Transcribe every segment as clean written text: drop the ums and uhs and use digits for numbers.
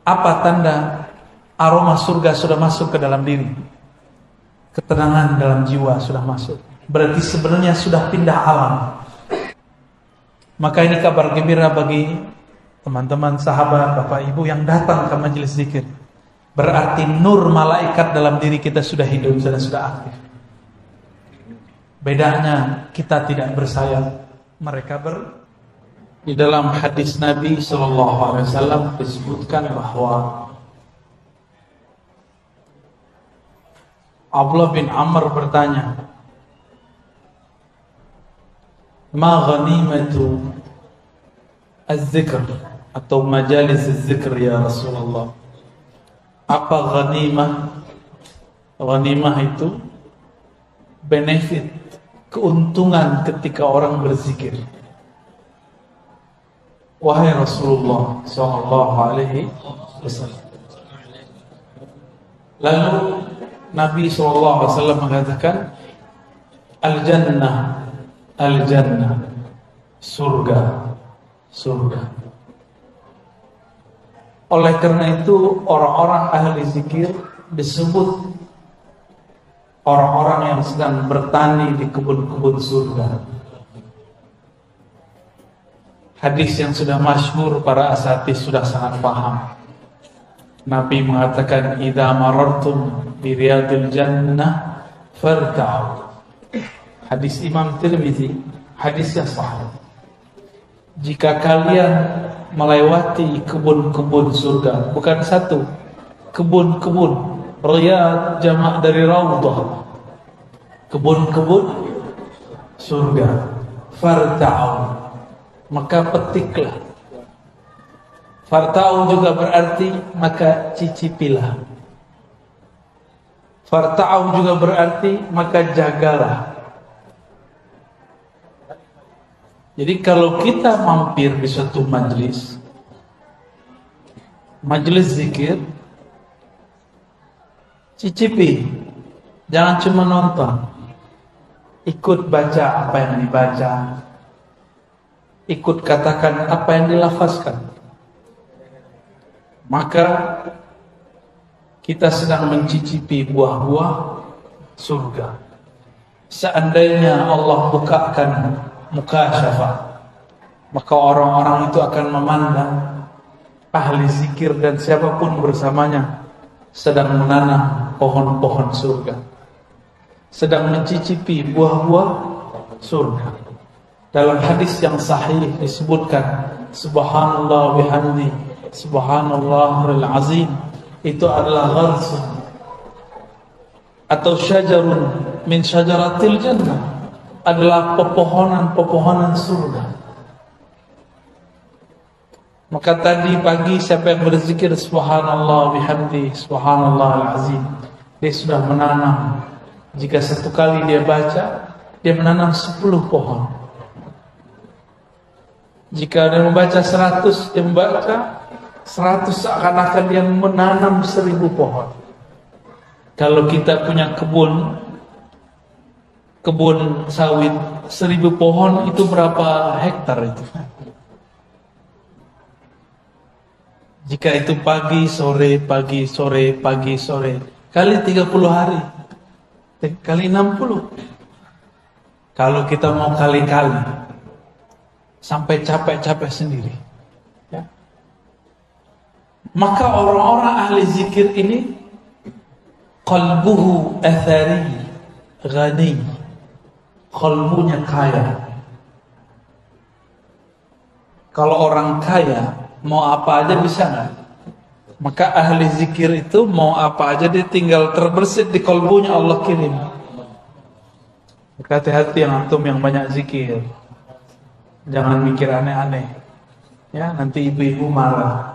Apa tanda aroma surga sudah masuk ke dalam diri? Ketenangan dalam jiwa sudah masuk. Berarti sebenarnya sudah pindah alam. Maka ini kabar gembira bagi teman-teman, sahabat, bapak, ibu yang datang ke majelis zikir. Berarti nur malaikat dalam diri kita sudah hidup, sudah aktif. Bedanya kita tidak bersayap, mereka Di dalam hadis Nabi SAW disebutkan bahwa Abdullah bin Amr bertanya, "Ma ghanimatu az-zikr atau majalis az-zikr ya Rasulullah?" Apa ghanimah? Ghanimah itu benefit, keuntungan ketika orang berzikir. Wahai Rasulullah sallallahu alaihi wasallam. Lalu Nabi sallallahu alaihi wasallam mengatakan, al-jannah, al-jannah, surga, surga. Oleh karena itu orang-orang ahli zikir disebut orang-orang yang sedang bertani di kebun-kebun surga. Hadis yang sudah masyhur, para asatidz sudah sangat paham. Nabi mengatakan, "Idza marartum bi riyadil jannah farta'u." Hadis Imam Tirmizi, hadis yang sahih. Jika kalian melewati kebun-kebun surga, bukan satu, kebun-kebun, riyad jamak dari raudhah, kebun-kebun surga, farta'u, maka petiklah. Farta'u juga berarti maka cicipilah. Farta'u juga berarti maka jagalah. Jadi kalau kita mampir di suatu majelis zikir, cicipi, jangan cuma nonton, ikut baca apa yang dibaca, ikut katakan apa yang dilafazkan. Maka kita sedang mencicipi buah-buah surga. Seandainya Allah bukakan mukasyafah, maka orang-orang itu akan memandang ahli zikir dan siapapun bersamanya sedang menanam pohon-pohon surga, sedang mencicipi buah-buah surga. Dalam hadis yang sahih disebutkan, subhanallah bihamdi, subhanallahil azim, itu adalah gharsun atau syajarun min syajaratil jannah, adalah pepohonan-pepohonan surga. Maka tadi pagi siapa yang berzikir subhanallah bihamdi, subhanallahil azim, dia sudah menanam. Jika satu kali dia baca, dia menanam 10 pohon. Jika dia membaca 100, dia membaca 100, seakan-akan dia menanam 1000 pohon. Kalau kita punya kebun sawit 1000 pohon, itu berapa hektar itu? Jika itu pagi sore pagi sore pagi sore, kali 30 hari, kali 60. Kalau kita mau kali-kali, sampai capek-capek sendiri, ya. Maka orang-orang ahli zikir ini qalbuhu athari ghani, qalbunya kaya. Kalau orang kaya mau apa aja bisa nggak? Maka ahli zikir itu mau apa aja dia tinggal terbersit di qalbunya, Allah kirim. Hati-hati yang antum yang banyak zikir, jangan mikir aneh-aneh, ya, nanti ibu-ibu marah.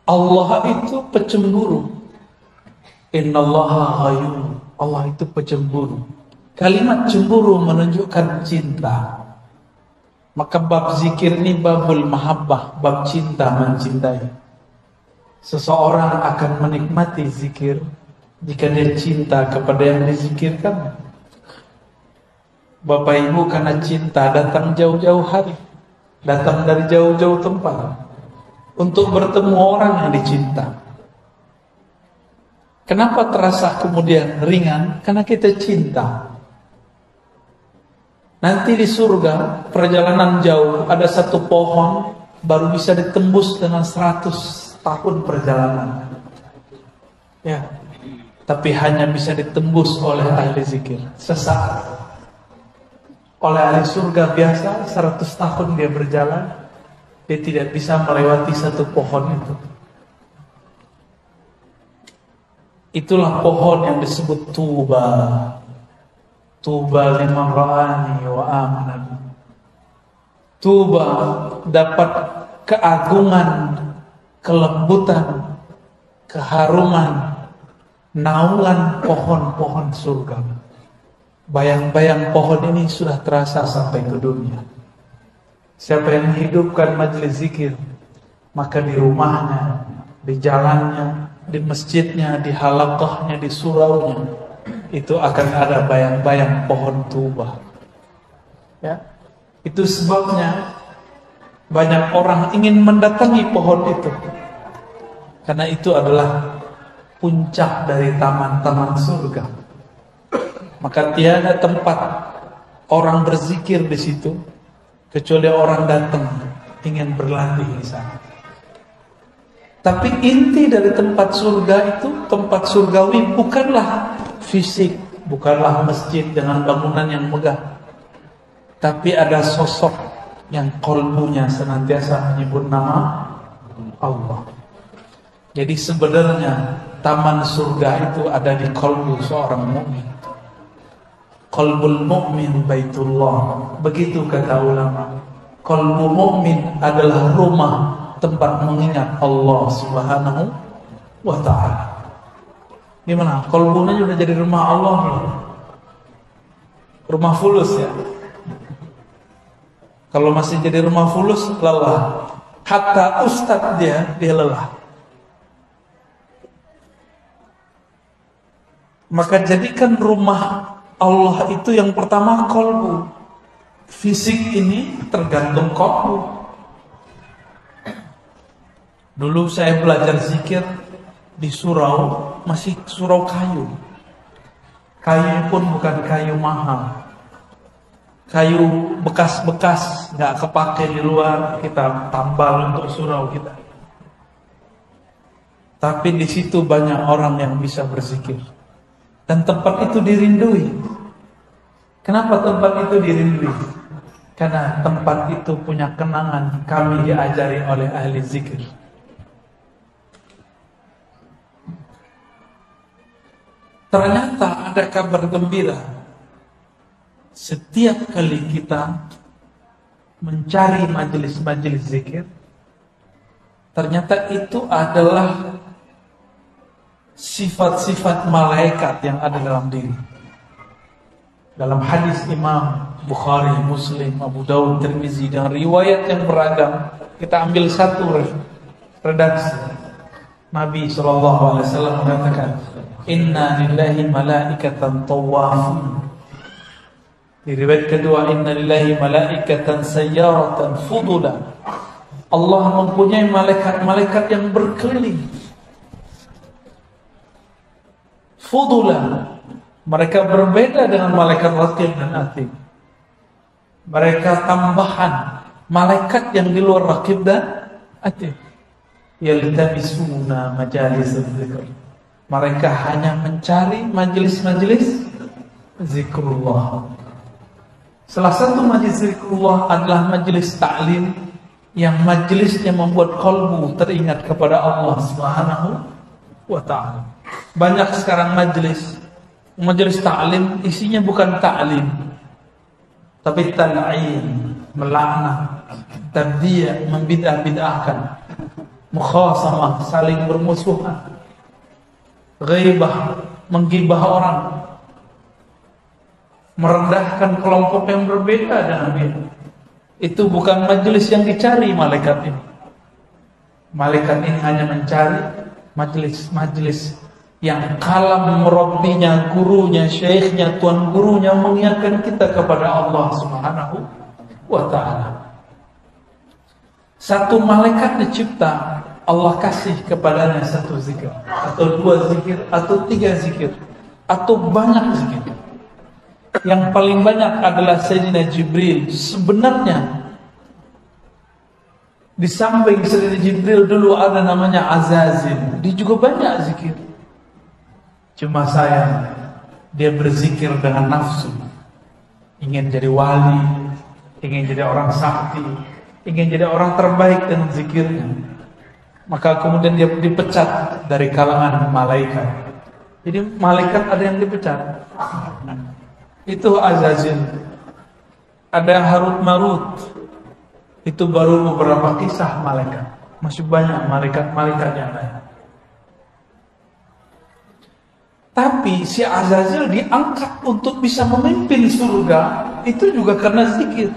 Allah itu pecemburu. Innallaha ghayyun. Allah itu pecemburu. Kalimat cemburu menunjukkan cinta. Maka bab zikir ini babul mahabbah, bab cinta, mencintai. Seseorang akan menikmati zikir jika dia cinta kepada yang dizikirkan. Bapak Ibu karena cinta datang jauh-jauh hari. datang dari jauh-jauh tempat untuk bertemu orang yang dicinta. Kenapa terasa kemudian ringan? Karena kita cinta. Nanti di surga, perjalanan jauh, ada satu pohon baru bisa ditembus dengan 100 tahun perjalanan. Ya, tapi hanya bisa ditembus oleh ahli zikir sesaat. Oleh ahli surga biasa 100 tahun dia berjalan, dia tidak bisa melewati satu pohon itu. Itulah pohon yang disebut Tuba. Tuba liman ra'ani wa amana. Tuba dapat keagungan, kelembutan, keharuman, naungan pohon-pohon surga. Bayang-bayang pohon ini sudah terasa sampai ke dunia. Siapa yang menghidupkan majelis zikir, maka di rumahnya, di jalannya, di masjidnya, di halaqahnya, di suraunya, itu akan ada bayang-bayang pohon Tuba. Ya, itu sebabnya banyak orang ingin mendatangi pohon itu, karena itu adalah puncak dari taman-taman surga. Maka tiada tempat orang berzikir di situ kecuali orang datang ingin berlatih di sana. Tapi inti dari tempat surga itu, tempat surgawi, bukanlah fisik, bukanlah masjid dengan bangunan yang megah, tapi ada sosok yang qalbunya senantiasa menyebut nama Allah. Jadi sebenarnya taman surga itu ada di qalbu seorang mukmin. Qalbul mu'min baitullah. Begitu kata ulama. Qalbu mu'min adalah rumah tempat mengingat Allah Subhanahu wa ta'ala. Gimana? Qalbunya sudah jadi rumah Allah. Rumah fulus ya. Kalau masih jadi rumah fulus, lelah. Hatta ustadz dia lelah. Maka jadikan rumah Allah itu yang pertama qalbu. Fisik ini tergantung qalbu. Dulu saya belajar zikir di surau, masih surau kayu. Kayu pun bukan kayu mahal. Kayu bekas-bekas, nggak kepake di luar, kita tambal untuk surau kita. Tapi di situ banyak orang yang bisa berzikir. Dan tempat itu dirindui. Kenapa tempat itu dirindui? Karena tempat itu punya kenangan kami diajari oleh ahli zikir. Ternyata ada kabar gembira. Setiap kali kita mencari majelis-majelis zikir, ternyata itu adalah sifat-sifat malaikat yang ada dalam diri. Dalam hadis Imam Bukhari, Muslim, Abu Dawud, Tirmizi, dan riwayat yang beragam, kita ambil satu redaksi. Nabi SAW mengatakan, Inna lillahi malaikatan tawafin. Di riwayat kedua, Inna lillahi malaikatan sayyaratan fudula. Allah mempunyai malaikat-malaikat yang berkeliling. Fudula. Mereka berbeda dengan malaikat raqib dan atid. Mereka tambahan malaikat yang di luar raqib dan atid. Yaltabisuna majalis dzikr. Mereka hanya mencari majelis-majelis zikrullah. Salah satu majelis zikrullah adalah majelis ta'lim, yang majelisnya membuat qalbu teringat kepada Allah Subhanahu wa ta'ala. Banyak sekarang majelis ta'lim isinya bukan ta'lim, tapi tal'in, melaknat, tabdi', membidah-bidahkan, mukhasamah, saling bermusuhan, ghaibah, menggibah orang, merendahkan kelompok yang berbeda dengan dia. Itu bukan majelis yang dicari malaikat ini. Malaikat ini hanya mencari majelis-majelis yang kalam merabbinya, gurunya, syekhnya, tuan gurunya mengingatkan kita kepada Allah Subhanahu wa ta'ala. Satu malaikat dicipta, Allah kasih kepadanya satu zikir, atau dua zikir, atau tiga zikir, atau banyak zikir. Yang paling banyak adalah Sayyidina Jibril. Sebenarnya di samping Sayyidina Jibril dulu ada namanya Azazil. Dia juga banyak zikir. Cuma sayang, dia berzikir dengan nafsu. Ingin jadi wali, ingin jadi orang sakti, ingin jadi orang terbaik dengan zikirnya. Maka kemudian dia dipecat dari kalangan malaikat. Jadi malaikat ada yang dipecat. Itu Azazil. Ada Harut Marut. Itu baru beberapa kisah malaikat. Masih banyak malaikat-malaikat yang lain. Tapi si Azazil diangkat untuk bisa memimpin surga. Itu juga karena zikir.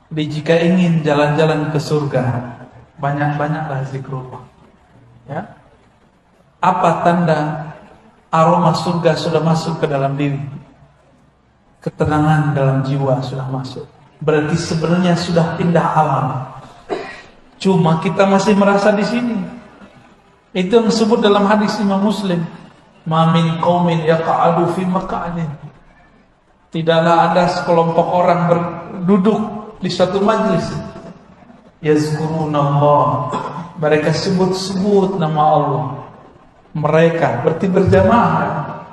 Jadi jika ingin jalan-jalan ke surga, banyak-banyaklah zikrullah. Ya. Apa tanda aroma surga sudah masuk ke dalam diri? Ketenangan dalam jiwa sudah masuk. Berarti sebenarnya sudah pindah alam. Cuma kita masih merasa di sini. Itu yang disebut dalam hadis Imam Muslim. Ma min qaumin yaq'adu fi maq'adin. Tidaklah ada sekelompok orang berduduk di suatu majlis. Yazkurunallah. Mereka sebut-sebut nama Allah. Mereka berarti berjamaah.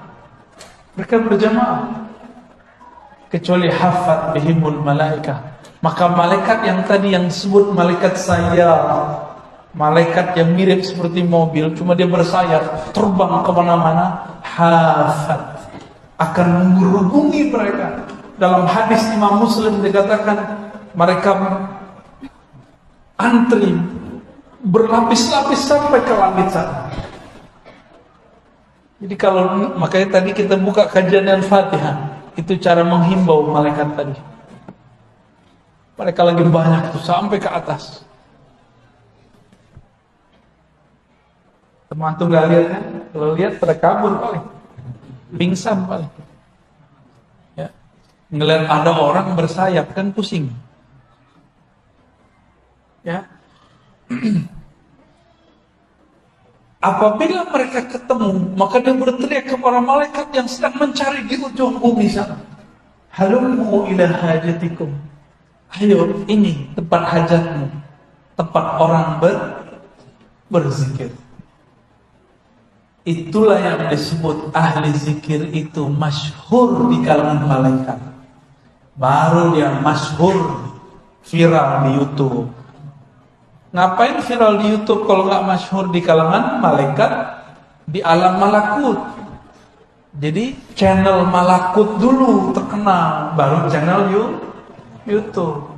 Mereka berjamaah. Kecuali hafat bihimul malaikah. Maka malaikat yang tadi yang disebut malaikat sayar, malaikat yang mirip seperti mobil, cuma dia bersayap, terbang kemana-mana, hafat, akan menghubungi mereka. Dalam hadis Imam Muslim dikatakan, mereka antri berlapis-lapis sampai ke langit sana. Jadi kalau makanya tadi kita buka kajian Al-Fatihah, itu cara menghimbau malaikat tadi. Mereka lagi banyak tuh sampai ke atas. Teman-teman gak lihat kan? Kalau lihat pada kabur paling, pingsan paling. Ya. Ngeliat ada orang bersayap kan pusing. Ya. Apabila mereka ketemu, maka dia berteriak kepada malaikat yang sedang mencari di ujung bumi sana. Halummu ila hajatikum. Ayo, ini tempat hajatmu, tempat orang berzikir. Itulah yang disebut ahli zikir itu masyhur di kalangan malaikat. Baru dia masyhur, viral di YouTube. Ngapain viral di YouTube kalau nggak masyhur di kalangan malaikat di alam malakut? Jadi channel malakut dulu terkenal, baru channel YouTube.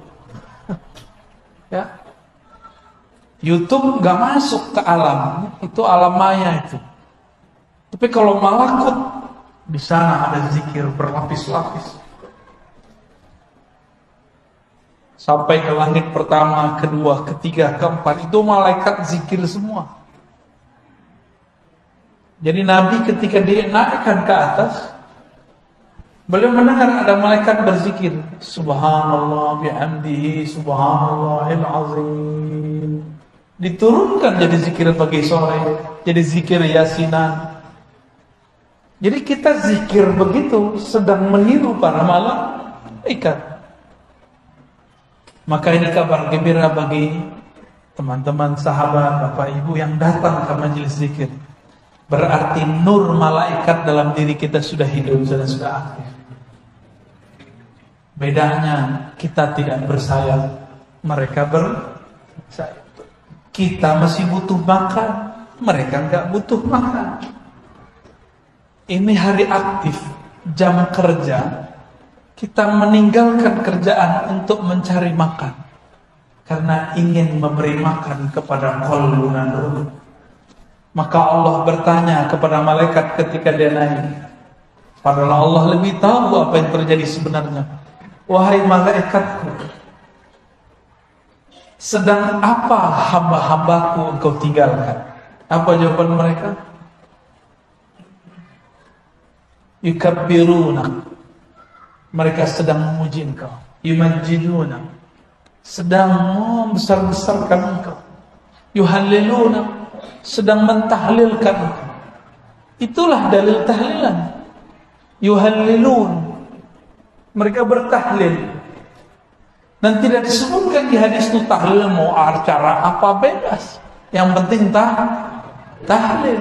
Ya, YouTube nggak masuk ke alam, itu alam maya itu. Tapi kalau malakut di sana ada zikir berlapis-lapis. Sampai ke langit pertama, kedua, ketiga, keempat, itu malaikat zikir semua. Jadi Nabi ketika dinaikkan ke atas, beliau mendengar ada malaikat berzikir, Subhanallah bihamdihi, Subhanallahil azim. Diturunkan jadi zikir pagi sore, jadi zikir yasinan. Jadi kita zikir begitu, sedang meniru para malaikat. Maka ini kabar gembira bagi teman-teman, sahabat, bapak, ibu yang datang ke majelis zikir. Berarti nur malaikat dalam diri kita sudah hidup, sudah aktif. Bedanya kita tidak bersayap, mereka bersayap. Kita masih butuh makan, mereka nggak butuh makan. Ini hari aktif, jam kerja. Kita meninggalkan kerjaan untuk mencari makan karena ingin memberi makan kepada qalbuna nur. Maka Allah bertanya kepada malaikat ketika dia naik. Padahal Allah lebih tahu apa yang terjadi sebenarnya. Wahai malaikatku, sedang apa hamba-hambaku engkau tinggalkan? Apa jawaban mereka? Yukabbiruna. Mereka sedang memuji engkau. Yumajjiduna. sedang membesar-besarkan engkau. Yuhalliluna, sedang mentahlilkan engkau. Itulah dalil tahlilan. Yuhallilun, mereka bertahlil. Dan tidak disebutkan di hadis itu tahlil mau acara apa, bebas. Yang penting tahlil.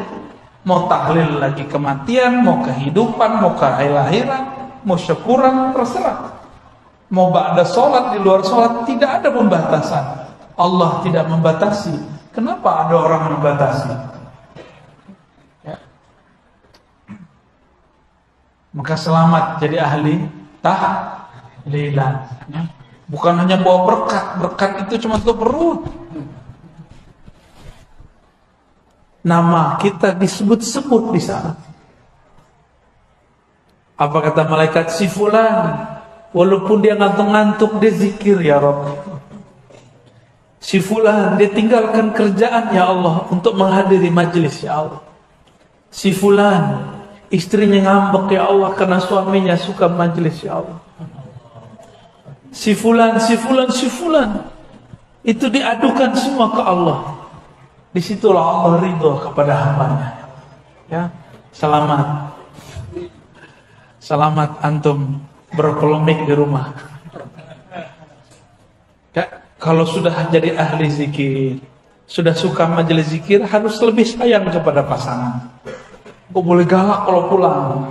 Mau tahlil lagi kematian, mau kehidupan, mau kelahiran, mau syukuran, terserah. Mau ba'da sholat, di luar sholat, tidak ada pembatasan. Allah tidak membatasi. Kenapa ada orang membatasi? Ya. Maka selamat jadi ahli tahlilan. Ya. Bukan hanya bawa berkat. Berkat itu cuma untuk perut. Nama kita disebut-sebut di sana. Apa kata malaikat? Si fulan, walaupun dia ngantuk-ngantuk, dia zikir ya Rabb. Si fulan, dia tinggalkan kerjaan ya Allah untuk menghadiri majlis ya Allah. Si fulan, istrinya ngambek ya Allah karena suaminya suka majlis ya Allah. Si fulan, itu diadukan semua ke Allah. Disitulah Allah ridho kepada hambanya. Ya, selamat antum berpolemik di rumah. Ya, kalau sudah jadi ahli zikir, sudah suka majelis zikir, harus lebih sayang kepada pasangan. Kok boleh galak kalau pulang.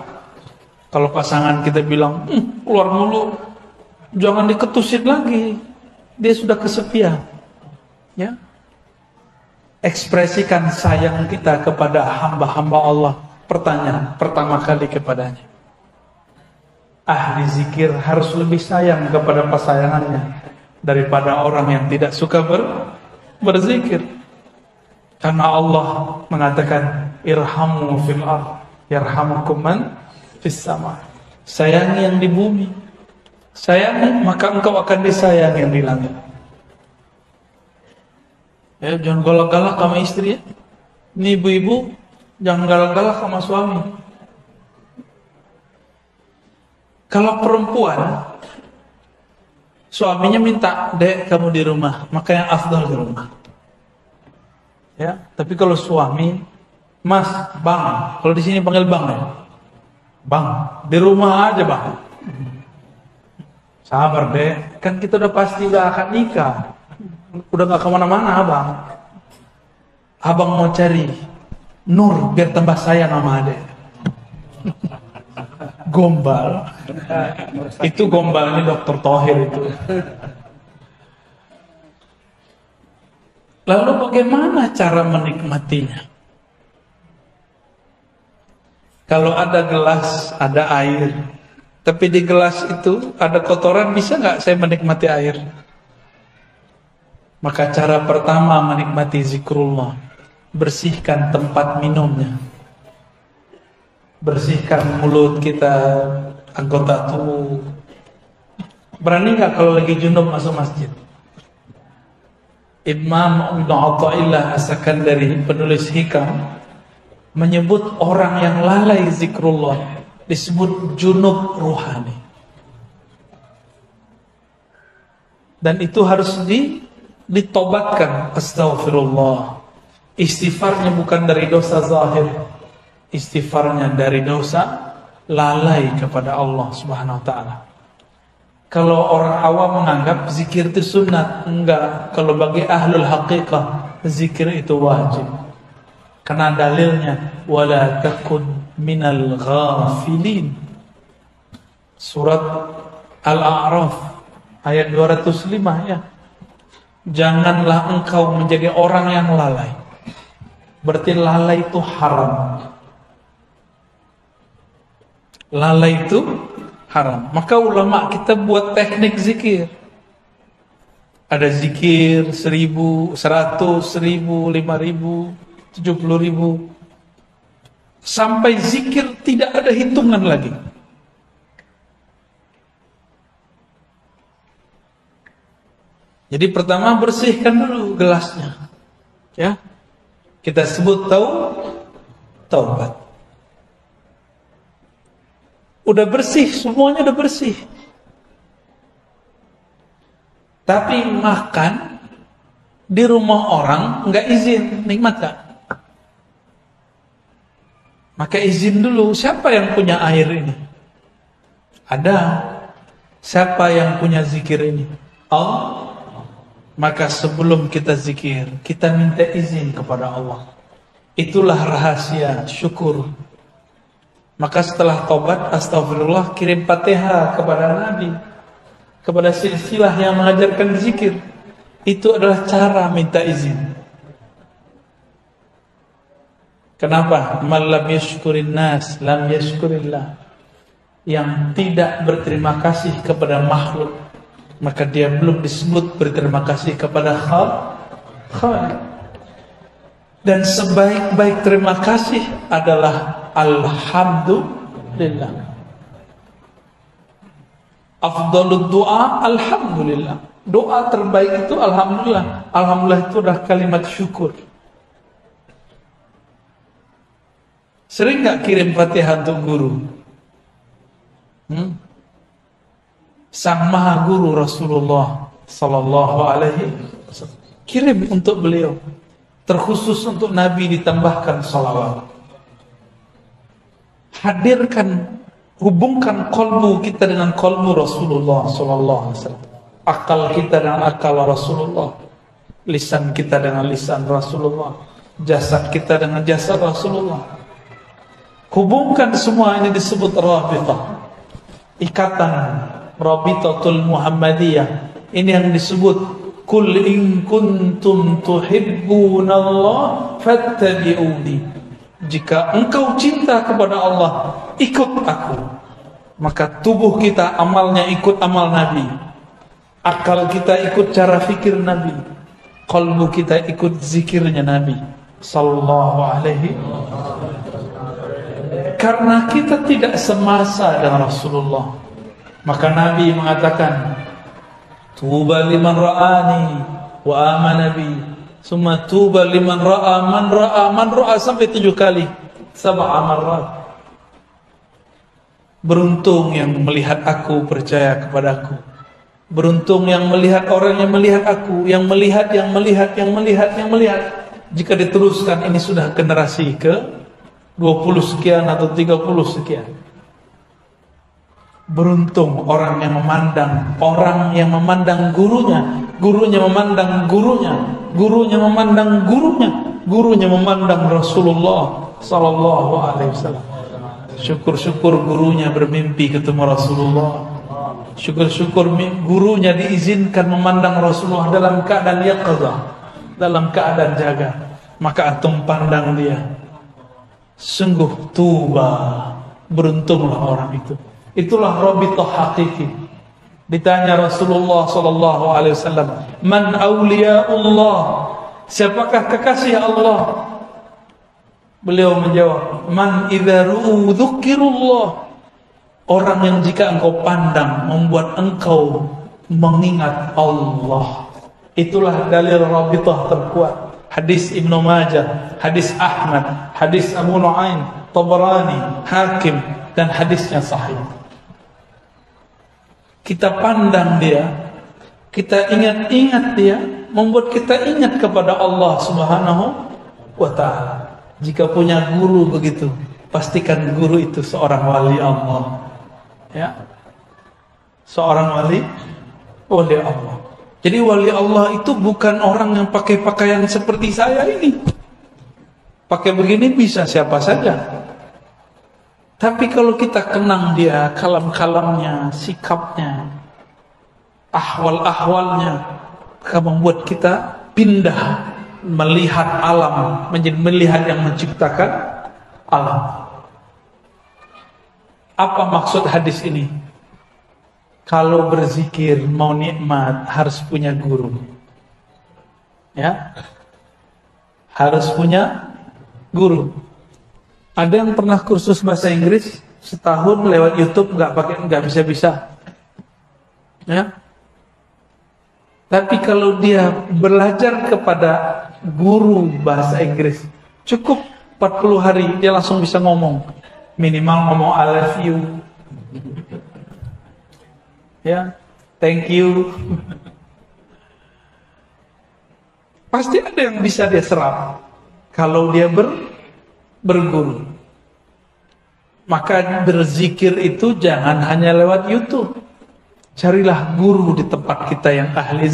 Kalau pasangan kita bilang, keluar mulu, jangan diketusin lagi. Dia sudah kesepian. Ya. Ekspresikan sayang kita kepada hamba-hamba Allah. Pertanyaan pertama kali kepadanya. Ahli zikir harus lebih sayang kepada pasangannya daripada orang yang tidak suka berzikir. Karena Allah mengatakan, irhamu fil ardh yarhamukum man fis sama. Sayangi yang di bumi. Sayangi, maka engkau akan disayangi yang di langit. Ya, jangan galak-galak sama istri ya. Ini ibu-ibu, jangan galak-galak sama suami. Kalau perempuan, suaminya minta, dek kamu di rumah, maka yang afdal di rumah. Ya, tapi kalau suami, mas, bang, kalau di sini panggil bang ya, bang, di rumah aja bang. Sabar deh, kan kita udah pasti udah akan nikah, udah nggak kemana-mana abang. Abang mau cari nur biar tambah sayang sama adek. Gombal. Itu gombalnya Dr. Thohir itu. Lalu bagaimana cara menikmatinya? Kalau ada gelas, ada air, tapi di gelas itu ada kotoran, bisa nggak saya menikmati air? Maka cara pertama menikmati zikrullah, bersihkan tempat minumnya. Bersihkan mulut kita, anggota tubuh. Berani nggak kalau lagi junub masuk masjid? Imam Ibn Athaillah As-Sakandari, penulis hikam, menyebut orang yang lalai zikrullah disebut junub ruhani. Dan itu harus ditobatkan. Astaghfirullah. Istighfarnya bukan dari dosa zahir, istighfarnya dari dosa lalai kepada Allah Subhanahu wa ta'ala. Kalau orang awam menganggap zikir itu sunat, enggak. Kalau bagi ahlul haqiqah, zikir itu wajib. Karena dalilnya wala takun minal ghafilin. Surat Al-A'raf ayat 205 ya. Janganlah engkau menjadi orang yang lalai. Berarti lalai itu haram. Lalai itu haram. Maka ulama kita buat teknik zikir. Ada zikir 1000, 100, 1000, 5000, 70.000. Sampai zikir tidak ada hitungan lagi. Jadi pertama bersihkan dulu gelasnya. Ya. Kita sebut taubat. Udah bersih, semuanya udah bersih. Tapi makan di rumah orang nggak izin, nikmat gak? Maka izin dulu, siapa yang punya air ini? Ada. Siapa yang punya zikir ini? Allah. Maka sebelum kita zikir, kita minta izin kepada Allah. Itulah rahasia syukur. Maka setelah tobat, astagfirullah, kirim Fatihah kepada Nabi, kepada silsilah yang mengajarkan zikir. Itu adalah cara minta izin. Kenapa? Man lam yashkurin nas, lam yashkurillah. Yang tidak berterima kasih kepada makhluk, maka dia belum disebut berterima kasih kepada Khaliq. Dan sebaik-baik terima kasih adalah alhamdulillah. Afdalud doa alhamdulillah. Doa terbaik itu alhamdulillah. Alhamdulillah itu adalah kalimat syukur. Sering gak kirim Fatihah untuk guru? Sang Maha Guru Rasulullah Sallallahu Alaihi Wasallam kirim untuk beliau, terkhusus untuk Nabi ditambahkan salawat. Hadirkan, hubungkan kolbu kita dengan kolbu Rasulullah Sallallahu Alaihi Wasallam, akal kita dengan akal Rasulullah, lisan kita dengan lisan Rasulullah, jasad kita dengan jasad Rasulullah. Hubungkan semua ini disebut rabitah, ikatan Rabitatul Muhammadiyah. Ini yang disebut Kul in kuntum tuhibbunallah fattabi'uni. Jika engkau cinta kepada Allah, ikut aku. Maka tubuh kita amalnya ikut amal Nabi, akal kita ikut cara fikir Nabi, qalbu kita ikut zikirnya Nabi Sallallahu Alaihi. Karena kita tidak semasa dengan Rasulullah, maka Nabi mengatakan, tuba liman ra'ani wa amana bi, summa tuba liman ra'a man ra'a sampai 7 kali, 7 marrat. Beruntung yang melihat aku, percaya kepadaku. Beruntung yang melihat orang yang melihat aku, yang melihat. Jika diteruskan, ini sudah generasi ke 20 sekian atau 30 sekian. Beruntung orang yang memandang gurunya, gurunya memandang gurunya, gurunya memandang gurunya, gurunya memandang Rasulullah Sallallahu Alaihi Wasallam. Syukur-syukur gurunya bermimpi ketemu Rasulullah. Syukur-syukur gurunya diizinkan memandang Rasulullah dalam keadaan yaqظah, dalam keadaan jaga. Maka antum pandang dia. Sungguh tuba, beruntunglah orang itu. Itulah rabithah hakiki. Ditanya Rasulullah sallallahu alaihi wasallam, "Man auliyaullah?" Siapakah kekasih Allah? Beliau menjawab, "Man idza ru'u dzukirullah." Orang yang jika engkau pandang membuat engkau mengingat Allah. Itulah dalil rabithah terkuat. Hadis Ibnu Majah, hadis Ahmad, hadis Abu Nuaim, Tabarani, Hakim, dan hadisnya sahih. Kita pandang dia, kita ingat-ingat dia, membuat kita ingat kepada Allah Subhanahu wa ta'ala. Jika punya guru begitu, pastikan guru itu seorang wali Allah. Ya, seorang wali Allah. Jadi wali Allah itu bukan orang yang pakai pakaian seperti saya ini. Pakai begini bisa siapa saja. Tapi kalau kita kenang dia, kalam-kalamnya, sikapnya, ahwal-ahwalnya, akan membuat kita pindah melihat alam, menjadi melihat yang menciptakan alam. Apa maksud hadis ini? Kalau berzikir mau nikmat harus punya guru. Ya. Harus punya guru. Ada yang pernah kursus bahasa Inggris setahun lewat YouTube nggak bisa-bisa. Ya. Tapi kalau dia belajar kepada guru bahasa Inggris, cukup 40 hari dia langsung bisa ngomong. Minimal ngomong I love you. Ya, thank you. Pasti ada yang bisa dia serap kalau dia berguru. Maka berzikir itu jangan hanya lewat YouTube. Carilah guru di tempat kita yang ahli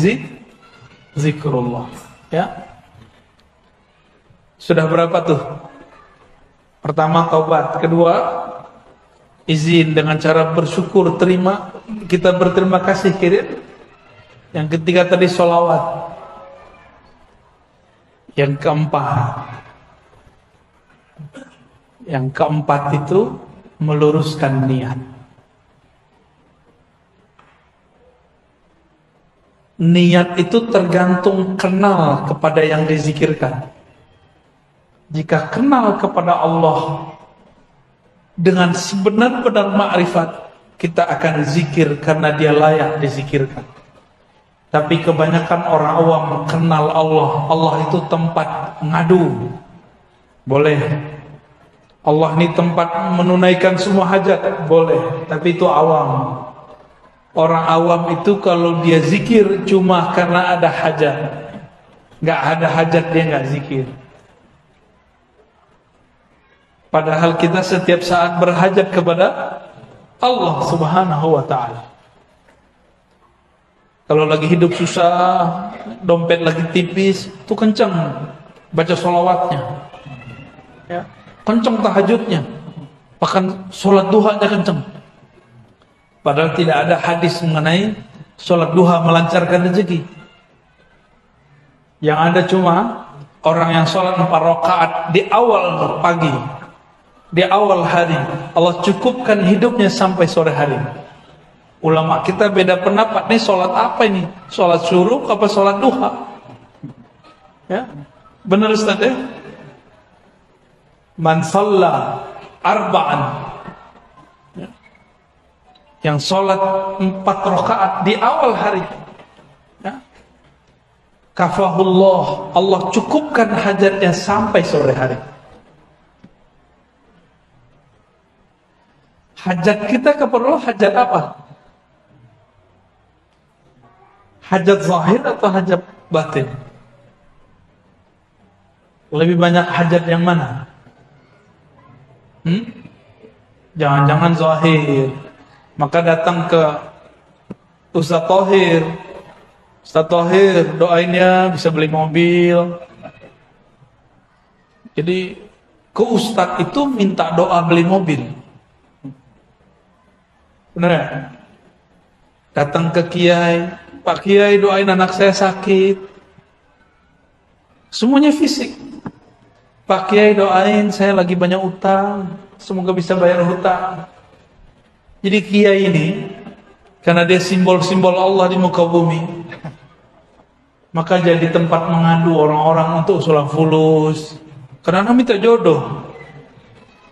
zikrullah. Ya. Sudah berapa tuh? Pertama taubat, kedua izin dengan cara bersyukur, terima, kita berterima kasih kirim. Yang ketiga tadi sholawat. Yang keempat itu meluruskan niat. Niat itu tergantung kenal kepada yang dizikirkan. Jika kenal kepada Allah dengan sebenar-benar ma'rifat, kita akan zikir karena dia layak dizikirkan. Tapi kebanyakan orang awam kenal Allah, Allah itu tempat ngadu. Boleh. Allah ini tempat menunaikan semua hajat, boleh. Tapi itu awam. Orang awam itu kalau dia zikir cuma karena ada hajat. Gak ada hajat dia gak zikir. Padahal kita setiap saat berhajat kepada Allah subhanahu wa ta'ala. Kalau lagi hidup susah, dompet lagi tipis, itu kencang baca sholawatnya. Ya, kencang tahajudnya. Bahkan sholat duhanya kencang. Padahal tidak ada hadis mengenai sholat duha melancarkan rezeki. Yang ada cuma orang yang sholat 4 rakaat di awal pagi, di awal hari, Allah cukupkan hidupnya sampai sore hari. Ulama kita beda pendapat nih, sholat apa ini? Sholat syuruk apa sholat duha? Ya, benar Ustaz ya? Man shalla arba'an, ya, yang sholat 4 rakaat di awal hari, ya, kafahullah, Allah cukupkan hajatnya sampai sore hari. Hajat kita keperluan hajat apa? Hajat zahir atau hajat batin? Lebih banyak hajat yang mana? Jangan-jangan zahir. Maka datang ke Ustaz Thohir. Ustaz Thohir, doainnya bisa beli mobil. Jadi ke Ustaz itu minta doa beli mobil. Benar ya? Datang ke Kiai, Pak Kiai doain anak saya sakit. Semuanya fisik. Pak Kiai doain saya lagi banyak utang, semoga bisa bayar hutang. Jadi Kiai ini, karena dia simbol-simbol Allah di muka bumi, maka jadi tempat mengadu orang-orang untuk usulan fulus. Karena minta jodoh.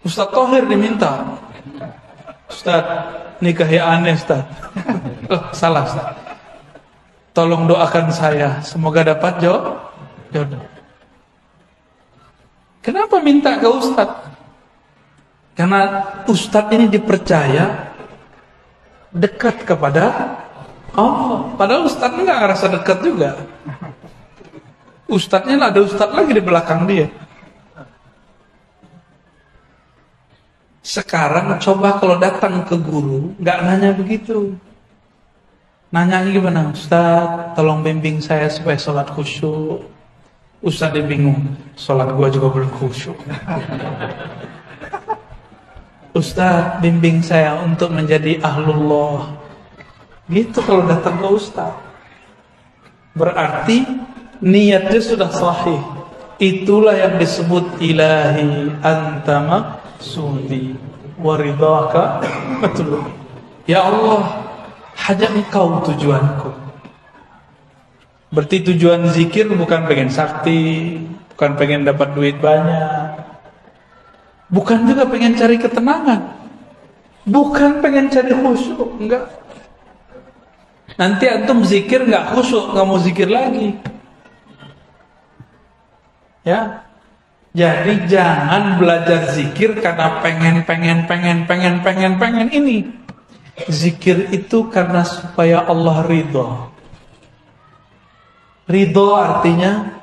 Ustaz Thohir diminta, Ustaz nikahi aneh Ustaz. Oh, salah Ustaz. Tolong doakan saya, semoga dapat jodoh. Kenapa minta ke Ustaz? Karena Ustaz ini dipercaya dekat kepada Allah. Padahal Ustaz ini gak ngerasa dekat juga. Ustaznya ada Ustaz lagi di belakang dia. Sekarang coba kalau datang ke guru, gak nanya begitu. Nanya gimana? Ustaz, tolong bimbing saya supaya sholat khusyuk. Ustaz dia bingung, sholat gua juga belum khusyuk. Ustaz, bimbing saya untuk menjadi ahlullah. Gitu kalau datang ke Ustaz. Berarti niatnya sudah sahih. Itulah yang disebut ilahi antama sudi waridhaka betul. Ya Allah, hajat engkau tujuanku. Berarti tujuan zikir bukan pengen sakti, bukan pengen dapat duit banyak, bukan juga pengen cari ketenangan, bukan pengen cari khusyuk, enggak. Nanti antum zikir enggak khusyuk, enggak mau zikir lagi. Ya. Jadi jangan belajar zikir karena pengen ini. Zikir itu karena supaya Allah ridho. Ridho artinya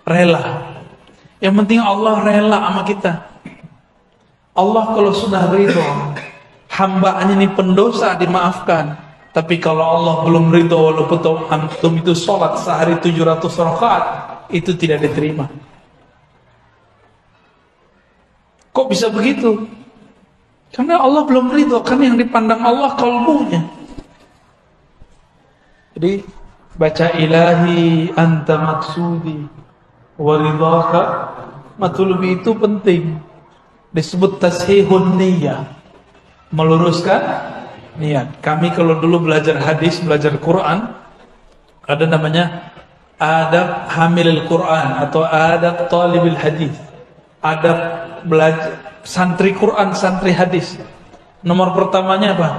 Rela. Yang penting Allah rela sama kita. Allah kalau sudah ridho, hambanya ini pendosa dimaafkan. Tapi kalau Allah belum ridho, walaupun antum itu sholat sehari 700 rakaat, itu tidak diterima. Kok bisa begitu? Karena Allah belum ridho. Karena yang dipandang Allah qalbunya. Jadi baca ilahi anta maksudi wa ridhaka matlubi itu penting. Disebut tashihun niyah, meluruskan niat. Kami kalau dulu belajar hadis, belajar Quran, ada namanya adab hamilil Quran atau adab talibil hadis, adab belajar santri Quran, santri hadis. Nomor pertamanya apa?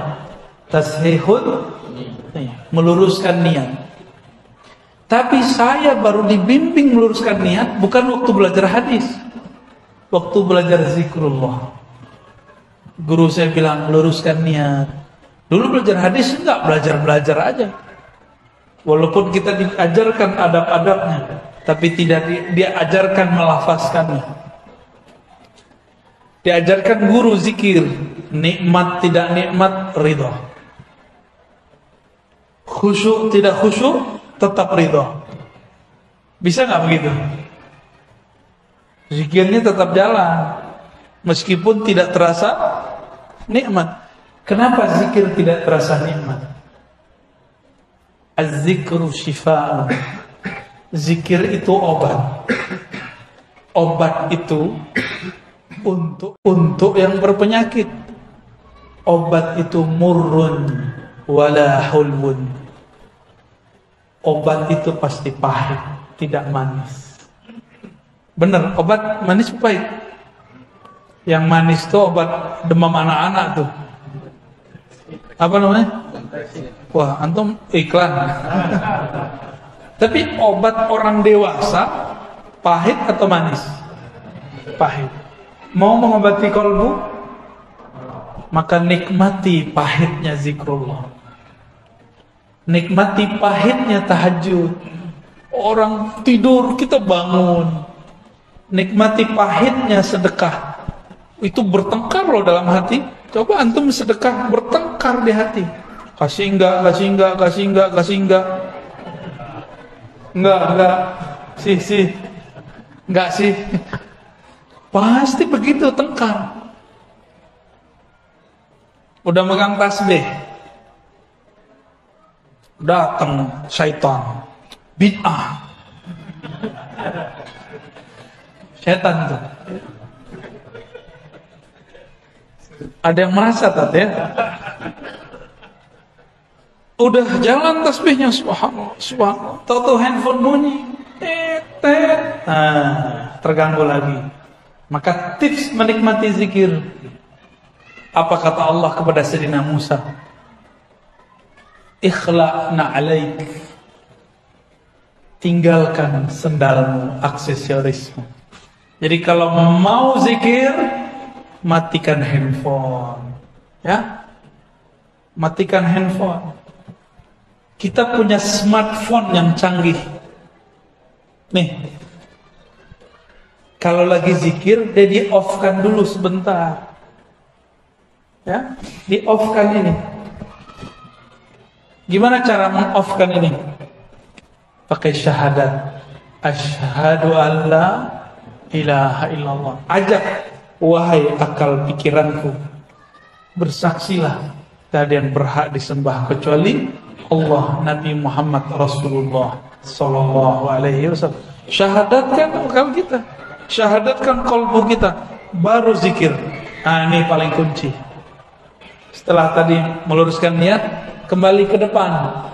Tashihun niyah, meluruskan niat. Tapi saya baru dibimbing meluruskan niat bukan waktu belajar hadis, waktu belajar zikrullah. Guru saya bilang meluruskan niat. Dulu belajar hadis enggak, belajar aja. Walaupun kita diajarkan adab-adabnya, tapi tidak diajarkan melafazkannya. Diajarkan guru zikir, nikmat tidak nikmat ridho, khusyuk tidak khusyuk tetap ridho. Bisa nggak begitu? Zikirnya tetap jalan meskipun tidak terasa nikmat. Kenapa zikir tidak terasa nikmat? Az-zikru syifa'un. Zikir itu obat. Obat itu untuk yang berpenyakit. Obat itu murrun wala hulwun. Obat itu pasti pahit, tidak manis. Benar, obat manis pahit. Yang manis itu obat demam anak-anak tuh. Apa namanya? Wah, antum iklan. Tapi obat orang dewasa pahit atau manis? Pahit. Mau mengobati kolbu? Maka nikmati pahitnya zikrullah. Nikmati pahitnya tahajud. Orang tidur kita bangun. Nikmati pahitnya sedekah. Itu bertengkar loh dalam hati. Coba antum sedekah, bertengkar di hati. Kasih enggak, kasih enggak, kasih enggak, kasih enggak. Enggak. Sih. Enggak sih. Pasti begitu tengkar. Udah megang tasbih, datang syaitan, bid'ah. Syaitan tuh. Ada yang merasa tadi ya? Udah jalan tasbihnya, subhanallah. Tahu handphone bunyi, terganggu lagi. Maka tips menikmati zikir. Apa kata Allah kepada Sayyidina Musa? Ikhla'na alaik. Tinggalkan sendalmu, aksesorismu. Jadi kalau mau zikir, matikan handphone. Ya? Matikan handphone. Kita punya smartphone yang canggih. Nih. Kalau lagi zikir, dia di-off-kan dulu sebentar. Ya, di-off-kan ini. Gimana cara meng-off-kan ini? Pakai syahadat. Asyhadu an la ilaha illallah. Ajak, wahai akal pikiranku, bersaksilah tiada yang berhak disembah kecuali Allah, Nabi Muhammad Rasulullah sallallahu alaihi wasallam. Syahadatkan akal kita, syahadatkan qalbu kita, baru zikir. Nah, ini paling kunci. Setelah tadi meluruskan niat, kembali ke depan.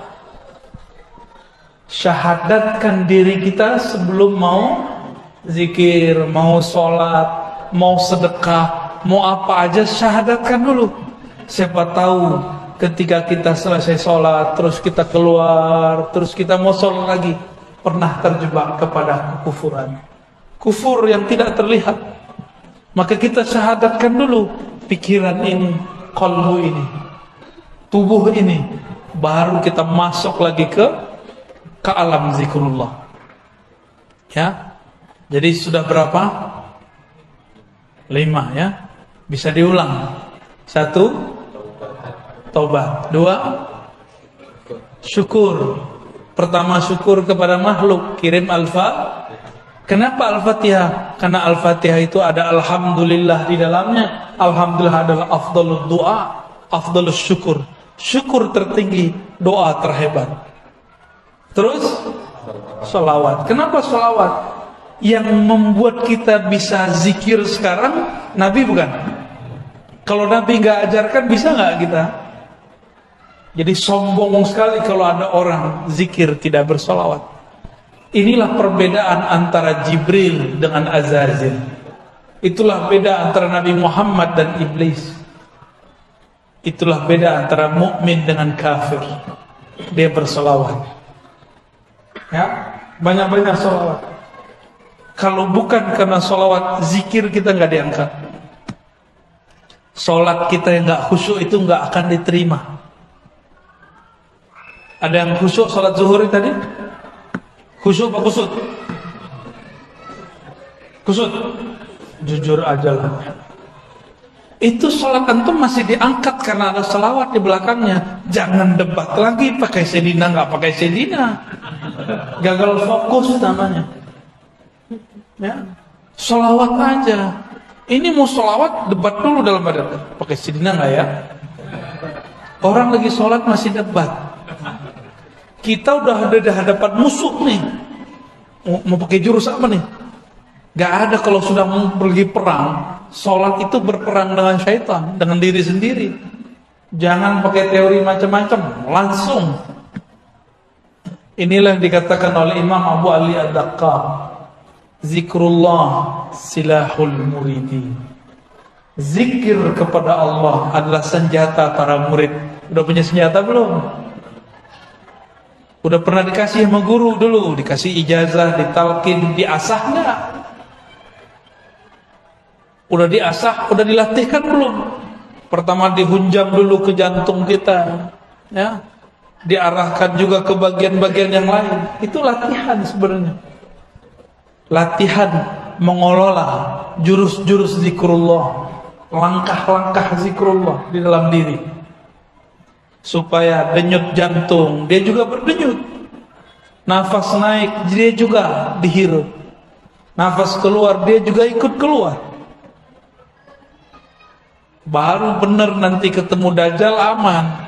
Syahadatkan diri kita sebelum mau zikir, mau sholat, mau sedekah, mau apa aja, syahadatkan dulu. Siapa tahu ketika kita selesai sholat, terus kita keluar, terus kita mau sholat lagi, pernah terjebak kepada kekufuran. Kufur yang tidak terlihat. Maka kita syahadatkan dulu pikiran ini, qalbu ini, tubuh ini, baru kita masuk lagi ke alam zikrullah. Ya, Jadi sudah berapa? 5 ya. Bisa diulang. 1, taubat. 2, syukur. Pertama syukur kepada makhluk, kirim Kenapa Al-Fatihah? Karena Al-Fatihah itu ada alhamdulillah di dalamnya. Alhamdulillah adalah afdalud doa, afdalus syukur. Syukur tertinggi, doa terhebat. Terus sholawat. Kenapa sholawat? Yang membuat kita bisa zikir sekarang Nabi bukan? Kalau Nabi nggak ajarkan, bisa nggak kita? Jadi sombong sekali kalau ada orang zikir tidak bersolawat. Inilah perbedaan antara Jibril dengan Azazil. Itulah beda antara Nabi Muhammad dan iblis. Itulah beda antara mukmin dengan kafir. Dia bersolawat. Ya, banyak-banyak solawat. Kalau bukan karena solawat, zikir kita nggak diangkat. Solat kita yang nggak khusyuk itu nggak akan diterima. Ada yang khusyuk solat zuhur tadi? Khusyuk apa kusut? Kusut. Jujur aja lah. Itu sholat antum masih diangkat karena ada selawat di belakangnya. Jangan debat lagi pakai sedina nggak pakai sedina. Gagal fokus namanya. Ya, selawat aja. Ini mau selawat debat dulu dalam badan. Pakai sedina nggak ya? Orang lagi sholat masih debat. Kita udah ada di hadapan musuh nih. Mau pakai jurus apa nih? Gak ada kalau sudah mau pergi perang. Sholat itu berperang dengan syaitan, dengan diri sendiri. Jangan pakai teori macam-macam, langsung. Inilah yang dikatakan oleh Imam Abu Ali Ad-Daqqaq. Zikrullah silahul muridi. Zikir kepada Allah adalah senjata para murid. Udah punya senjata belum? Udah pernah dikasih sama guru dulu, dikasih ijazah, ditalkin, diasah enggak? Udah diasah, udah dilatihkan belum? Pertama dihunjam dulu ke jantung kita, ya. Diarahkan juga ke bagian-bagian yang lain. Itu latihan sebenarnya. Latihan mengelola jurus-jurus zikrullah, langkah-langkah zikrullah di dalam diri. Supaya denyut jantung dia juga berdenyut, nafas naik dia juga dihirup, nafas keluar dia juga ikut keluar. Baru benar nanti ketemu Dajjal aman.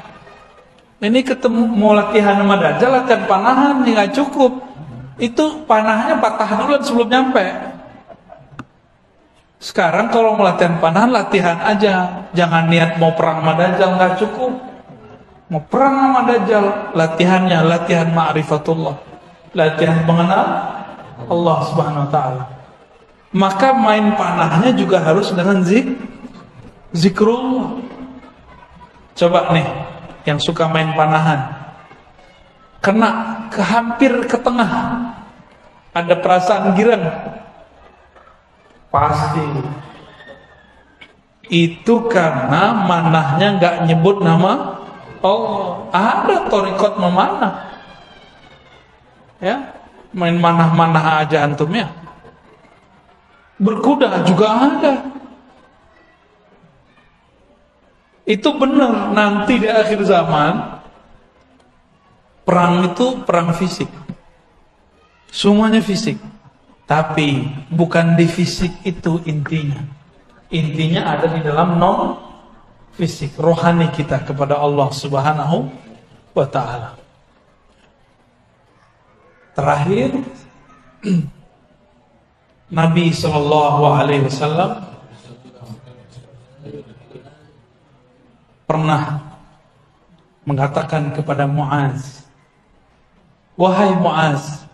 Ini ketemu mau latihan sama Dajjal, latihan panahan nih nggak cukup. Itu panahnya patah dulu sebelum nyampe. Sekarang kalau mau latihan panahan, latihan aja. Jangan niat mau perang sama Dajjal, nggak cukup. Mau perang sama Dajjal, latihannya latihan ma'rifatullah, latihan mengenal Allah Subhanahu wa ta'ala. Maka main panahnya juga harus dengan zikrullah. Coba nih yang suka main panahan, kena hampir ke tengah, ada perasaan girang, pasti itu karena manahnya nggak nyebut nama Allah. Ada thariqat memanah, ya, main manah-manah aja antum ya. Berkuda juga ada. Itu benar, nanti di akhir zaman perang itu perang fisik, semuanya fisik. Tapi bukan di fisik itu intinya. Intinya ada di dalam non fisik, rohani kita kepada Allah Subhanahu wa ta'ala. Terakhir, Nabi Sallallahu Alaihi Wasallam pernah mengatakan kepada Muaz, wahai Muaz,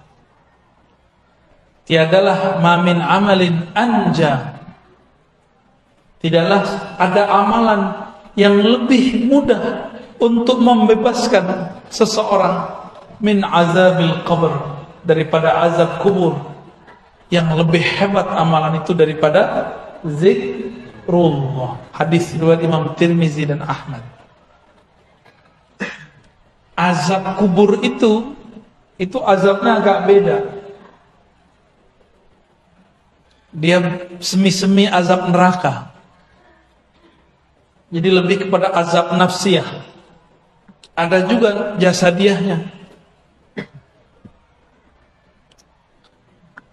tiadalah mamin amalin anja, tidaklah ada amalan yang lebih mudah untuk membebaskan seseorang min azabil qabr, daripada azab kubur. Yang lebih hebat amalan itu daripada zikrullah. Hadis riwayat Imam Tirmizi dan Ahmad. Azab kubur itu azabnya agak beda. Dia semi-semi azab neraka. Jadi lebih kepada azab nafsiyah. Ada juga jasadiahnya.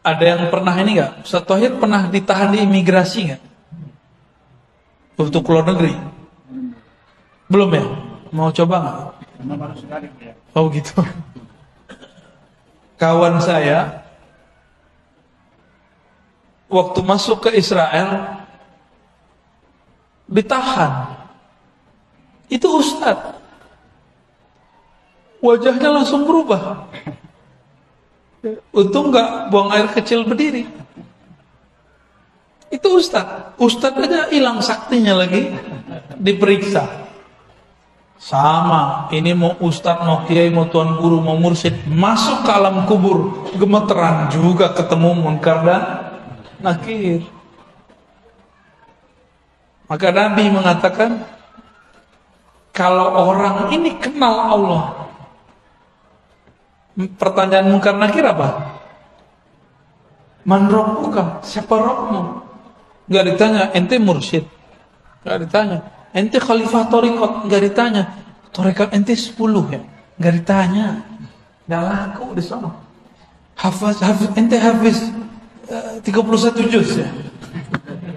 Ada yang pernah ini enggak? Ustaz Thohir pernah ditahan di imigrasi enggak? Untuk keluar negeri? Belum ya? Mau coba enggak? Oh gitu. Kawan saya waktu masuk ke Israel ditahan. Itu ustadz. Wajahnya langsung berubah. Untung nggak buang air kecil berdiri. Itu ustadz. Ustadz aja hilang saktinya lagi diperiksa. Sama, ini mau ustadz, mau kiai, mau tuan guru, mau mursyid, masuk ke alam kubur, gemeteran juga ketemu munkar dan nakir. Maka Nabi mengatakan, kalau orang ini kenal Allah, pertanyaan munkar nakir apa? Man rabbuka? Siapa Rabbmu? Gak ditanya, ente mursyid. Gak ditanya, ente khalifah thariqat. Gak ditanya, thariqat ente 10 ya? Gak ditanya. Gak laku di sana. Ente hafiz 31 juz ya?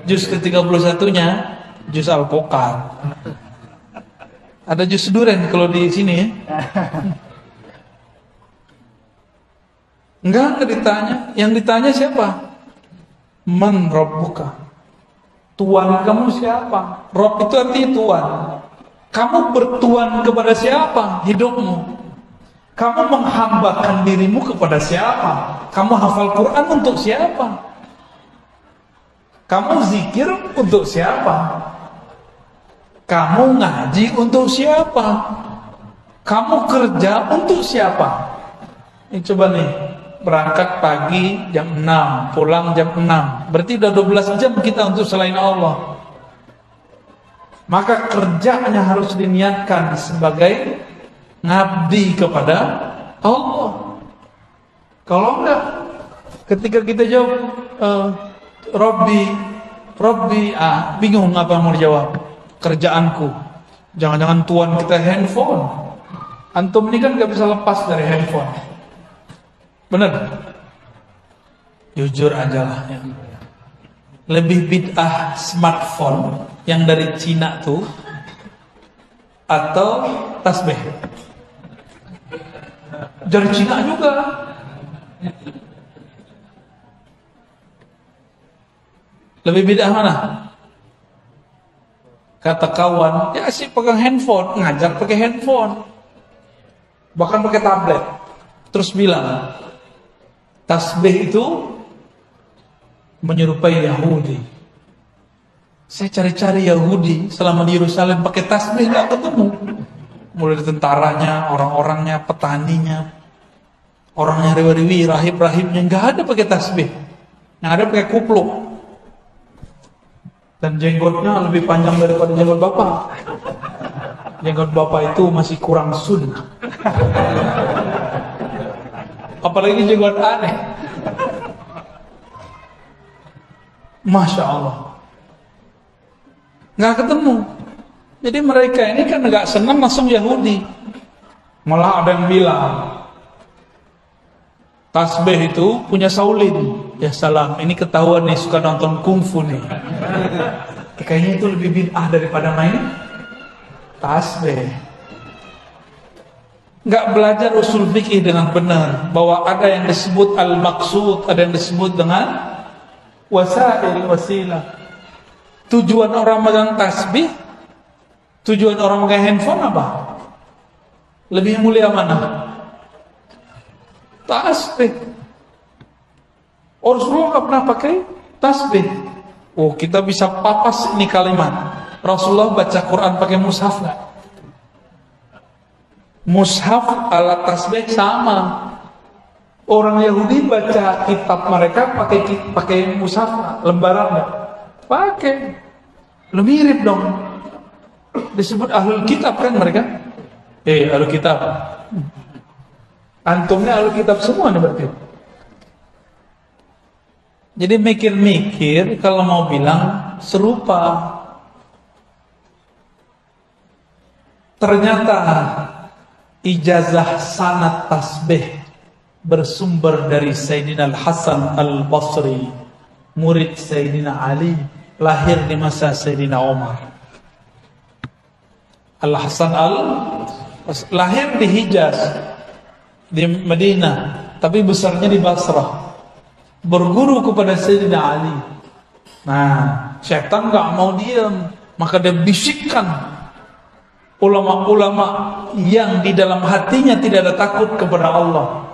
Juz ke-31-nya juz Al-Poqar. Ada juz duren kalau di sini ya. Enggak ditanya. Yang ditanya siapa? Man rabbuka? Tuhan kamu siapa? Rabb itu artinya Tuhan. Kamu bertuan kepada siapa hidupmu? Kamu menghambakan dirimu kepada siapa? Kamu hafal Quran untuk siapa? Kamu zikir untuk siapa? Kamu ngaji untuk siapa? Kamu kerja untuk siapa? Ini coba nih, berangkat pagi jam 6, pulang jam 6. Berarti udah 12 jam kita untuk selain Allah. Maka kerjanya harus diniatkan sebagai ngabdi kepada Allah. Kalau enggak, ketika kita jawab Robbi, bingung apa mau dijawab. Kerjaanku. Jangan-jangan tuan kita handphone. Antum ini kan gak bisa lepas dari handphone. Bener? Jujur aja lah ya. Lebih bid'ah smartphone yang dari Cina tuh atau tasbih? Dari Cina juga. Lebih bid'ah mana? Kata kawan, ya sih pegang handphone, ngajar pakai handphone, bahkan pakai tablet. Terus bilang, tasbih itu menyerupai Yahudi. Saya cari-cari Yahudi selama di Yerusalem pakai tasbih nggak ketemu. Mulai dari tentaranya, orang-orangnya, petaninya, orangnya riwi-riwi, rahib-rahibnya nggak ada pakai tasbih, yang ada pakai kupluk. Dan jenggotnya lebih panjang daripada jenggot bapak. Jenggot bapak itu masih kurang sunnah. Apalagi jenggot aneh. Masya Allah. Nggak ketemu. Jadi mereka ini kan nggak senang langsung Yahudi. Malah ada yang bilang, tasbih itu punya Saulin. Ya salam, ini ketahuan nih suka nonton kungfu nih. Kayaknya itu lebih bid'ah daripada main tasbih. Nggak belajar usul fikih dengan benar bahwa ada yang disebut al-maqsud, ada yang disebut dengan wasail, wasilah. Tujuan orang megang tasbih, tujuan orang megang handphone apa? Lebih mulia mana? Tasbih. Rasulullah nggak pernah pakai tasbih. Oh, kita bisa papas ini kalimat. Rasulullah baca Quran pakai mushaf nggak? Mushaf alat tasbih sama. Orang Yahudi baca kitab mereka pakai mushaf nggak? Lembaran nggak? Pakai. Lu mirip dong. Disebut ahlul kitab kan mereka? Ahlul kitab. Antumnya ahlul kitab semua nih berarti. Jadi mikir-mikir kalau mau bilang serupa. Ternyata ijazah sanad tasbih bersumber dari Sayyidina Al-Hasan Al-Basri, murid Sayyidina Ali, lahir di masa Sayyidina Umar. Al-Hasan lahir di Hijaz, di Madinah, tapi besarnya di Basrah. Berguru kepada Sayyidina Ali. Nah, syaitan gak mau diam, maka dia bisikkan ulama-ulama yang di dalam hatinya tidak ada takut kepada Allah.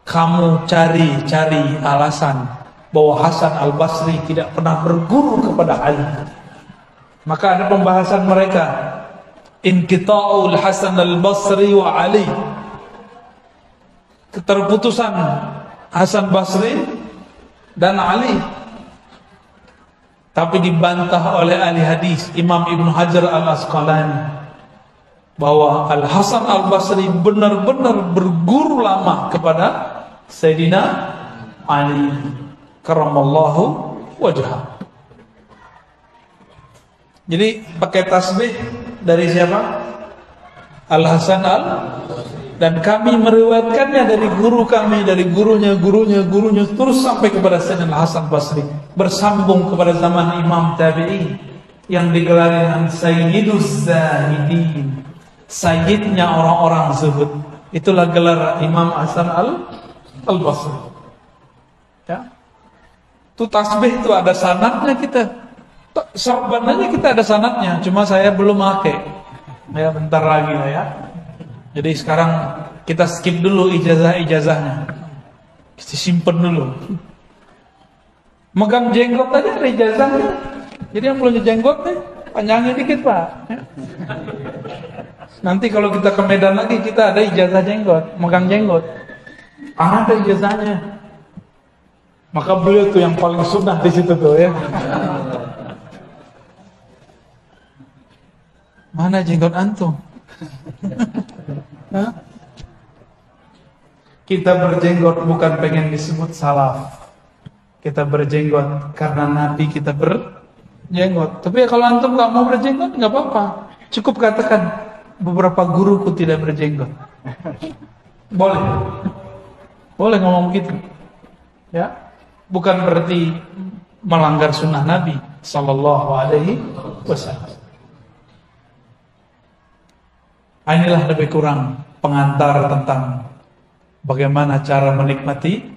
Kamu cari alasan bahwa Hasan Al-Basri tidak pernah berguru kepada Ali. Maka ada pembahasan mereka, inqita'ul Hasan Al-Basri wa Ali, keterputusan Hasan Basri dan Ali. Tapi dibantah oleh ahli hadis Imam Ibn Hajar Al-Asqalani bahwa Al-Hasan Al-Basri benar-benar berguru lama kepada Sayyidina Ali karamallahu wajhah. Jadi pakai tasbih dari siapa? Al-Hasan dan kami meriwayatkannya dari guru kami, dari gurunya terus sampai kepada Sayyidina Al-Hasan Basri, bersambung kepada zaman Imam Tabi'in yang digelar dengan Sayyiduz Zahidin, sayyidnya orang-orang zuhud. Itulah gelar Imam Hasan Al-Basri. Ya. Itu tasbih itu ada sanadnya kita. Sorbananya kita ada sanadnya, cuma saya belum pakai. Ya, bentar lagi lah ya. Jadi sekarang kita skip dulu ijazahnya. Kita simpen dulu. Megang jenggot aja ada ijazahnya. Jadi yang punya jenggot nih, panjangnya dikit Pak. Ya. Nanti kalau kita ke Medan lagi kita ada ijazah jenggot, megang jenggot. Ada ijazahnya. Maka beliau tuh yang paling sunnah di situ tuh ya. Mana jenggot antum? Kita berjenggot bukan pengen disebut salaf. Kita berjenggot karena Nabi kita berjenggot. Tapi kalau antum gak mau berjenggot gak apa-apa. Cukup katakan beberapa guruku tidak berjenggot. Boleh. Boleh ngomong begitu. Ya. Bukan berarti melanggar sunnah Nabi sallallahu alaihi wasallam. Inilah lebih kurang pengantar tentang bagaimana cara menikmati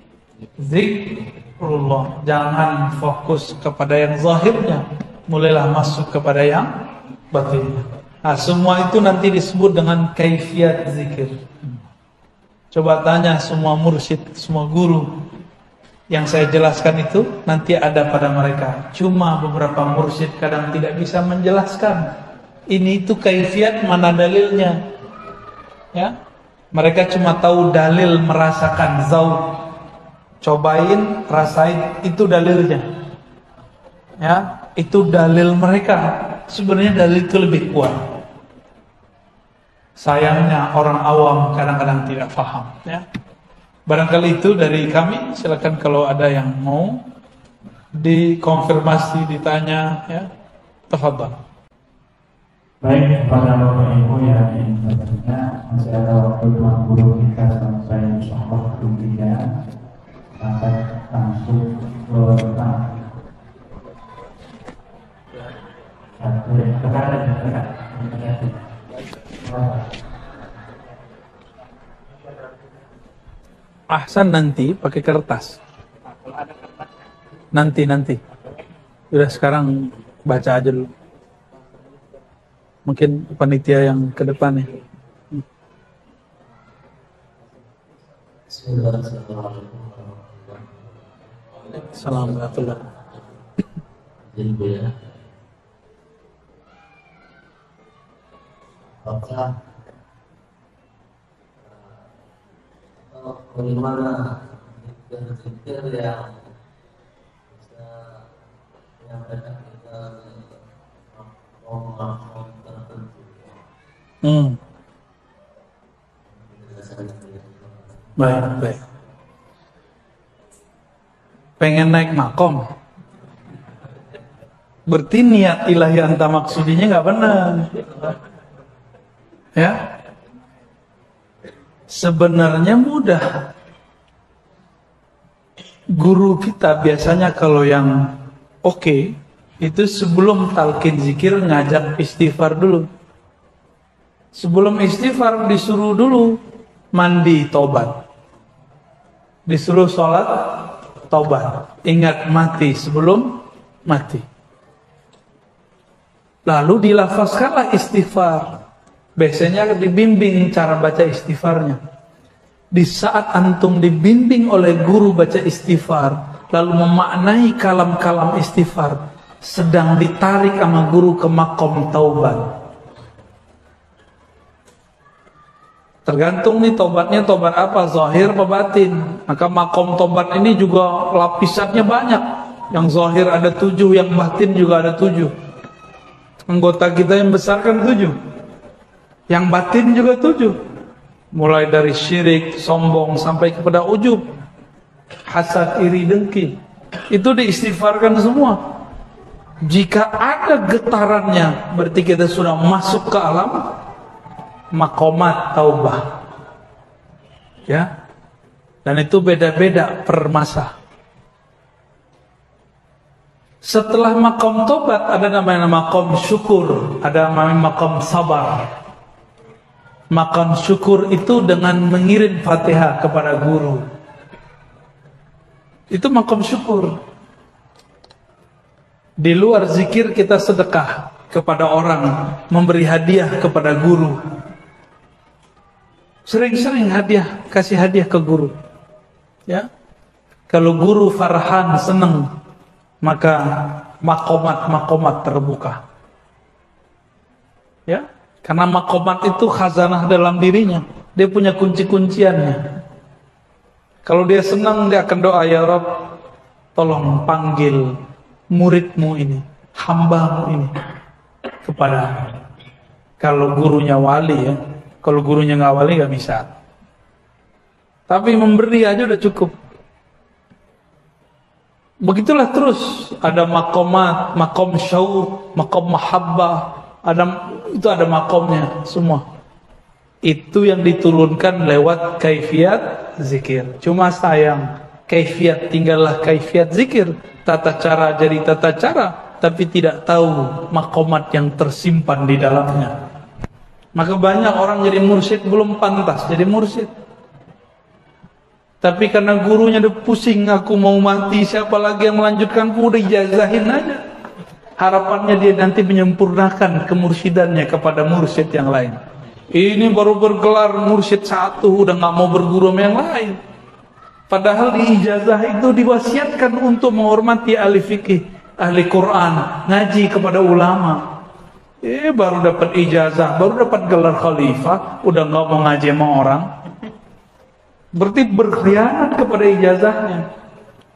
zikrullah. Jangan fokus kepada yang zahirnya, mulailah masuk kepada yang batinnya. Nah, semua itu nanti disebut dengan kaifiyat zikir. Coba tanya semua mursyid, semua guru yang saya jelaskan itu nanti ada pada mereka. Cuma beberapa mursyid kadang tidak bisa menjelaskan. Ini itu kaifiat, mana dalilnya? Ya, mereka cuma tahu dalil merasakan zauq. Cobain, rasain, itu dalilnya. Ya, itu dalil mereka. Sebenarnya dalil itu lebih kuat. Sayangnya orang awam kadang-kadang tidak paham. Ya, barangkali itu dari kami. Silakan kalau ada yang mau dikonfirmasi, ditanya. Ya, tafadhal. Baik, kepada Bapak Ibu yang ingin bertanya, masih ada waktu 20 kita sampai insyaAllah berikutnya. Maka langsung ke Ahsan nanti pakai kertas. Nanti. Udah sekarang baca aja dulu. Mungkin panitia yang ke depan ya. Assalamualaikum. Ya. Apakah bagaimana berpikir yang bisa menyampaikan kita maupun tertentu. Baik. pengen naik makom. Berarti niat ilahi anta maksudinya nggak benar. Ya, sebenarnya mudah. Guru kita biasanya kalau yang oke, itu sebelum talqin zikir ngajak istighfar dulu. Sebelum istighfar disuruh dulu mandi tobat. Disuruh sholat tobat. Ingat mati sebelum mati. Lalu dilafazkanlah istighfar. Biasanya dibimbing cara baca istighfarnya. Di saat antum dibimbing oleh guru baca istighfar, lalu memaknai kalam-kalam istighfar, sedang ditarik sama guru ke makom taubat. Tergantung nih tobatnya tobat apa, zahir apa batin. Maka makom tobat ini juga lapisannya banyak. Yang zahir ada 7, yang batin juga ada 7. Anggota kita yang besar kan 7. Yang batin juga 7. Mulai dari syirik, sombong, sampai kepada ujub, hasad, iri, dengki. Itu diistighfarkan semua. Jika ada getarannya, berarti kita sudah masuk ke alam makomat taubah. Ya. Dan itu beda-beda per masa. Setelah makom tobat ada namanya makom syukur, ada namanya makom sabar. Makom syukur itu dengan mengirim Fatihah kepada guru. Itu makom syukur. Di luar zikir kita sedekah kepada orang, memberi hadiah kepada guru. Sering-sering hadiah, kasih hadiah ke guru. Ya. Kalau guru farhan, senang, maka makomat-makomat terbuka. Ya. Karena makomat itu khazanah dalam dirinya. Dia punya kunci-kunciannya. Kalau dia senang, dia akan doa, ya Rabb, tolong panggil muridmu ini, hambamu ini kepada. Kalau gurunya wali ya. Kalau gurunya nggak wali nggak bisa. Tapi memberi aja udah cukup. Begitulah terus. Ada makomat, makom syauq, makom mahabbah. Itu ada makomnya semua. Itu yang diturunkan lewat kaifiat zikir. Cuma sayang, kaifiat tinggallah kaifiat zikir, tata cara jadi tata cara, tapi tidak tahu makomat yang tersimpan di dalamnya. Maka banyak orang jadi mursyid belum pantas jadi mursyid. Tapi karena gurunya udah pusing, aku mau mati, siapa lagi yang melanjutkanku, udah ijazahin aja. Harapannya dia nanti menyempurnakan kemursidannya kepada mursyid yang lain. Ini baru bergelar mursyid 1, udah gak mau berguru sama yang lain. Padahal di ijazah itu diwasiatkan untuk menghormati ahli fikih, ahli Quran, ngaji kepada ulama. Baru dapat ijazah, baru dapat gelar khalifah, udah gak mau ngaji sama orang. Berarti berkhianat kepada ijazahnya.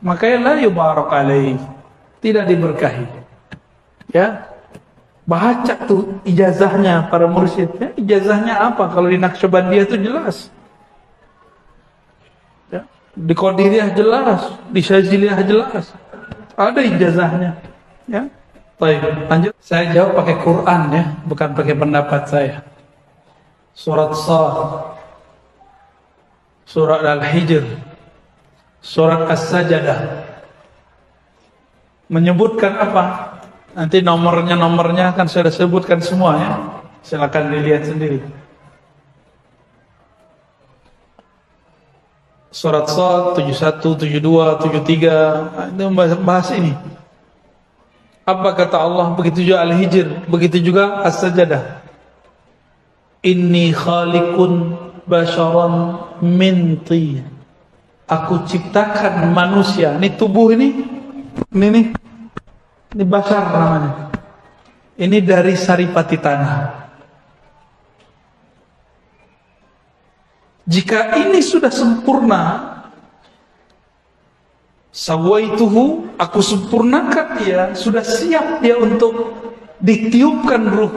Makanya la yubarak alaih, tidak diberkahi. Ya, baca tuh ijazahnya para mursyid. Ya, ijazahnya apa? Kalau di Naqsyabandiyah itu jelas. Ya, di Qadiriyah jelas, di Syaziliyah jelas. Ada ijazahnya. Ya, baik. Lanjut. Saya jawab pakai Quran ya, bukan pakai pendapat saya. Surat Shad, Surat Al-Hijr, Surat As-Sajdah menyebutkan apa? Nanti nomornya kan saya sudah sebutkan semua ya. Silakan dilihat sendiri. Surat Shad 71, 72, 73 itu bahas ini. Apa kata Allah? Begitu juga Al-Hijr, begitu juga As-Sajdah. Inni khaliqun basharan min tin. Aku ciptakan manusia. Ini tubuh ini nih. Ini bashar namanya. Ini dari saripati tanah. Jika ini sudah sempurna, sawaituhu, aku sempurnakan dia, sudah siap dia untuk ditiupkan ruh.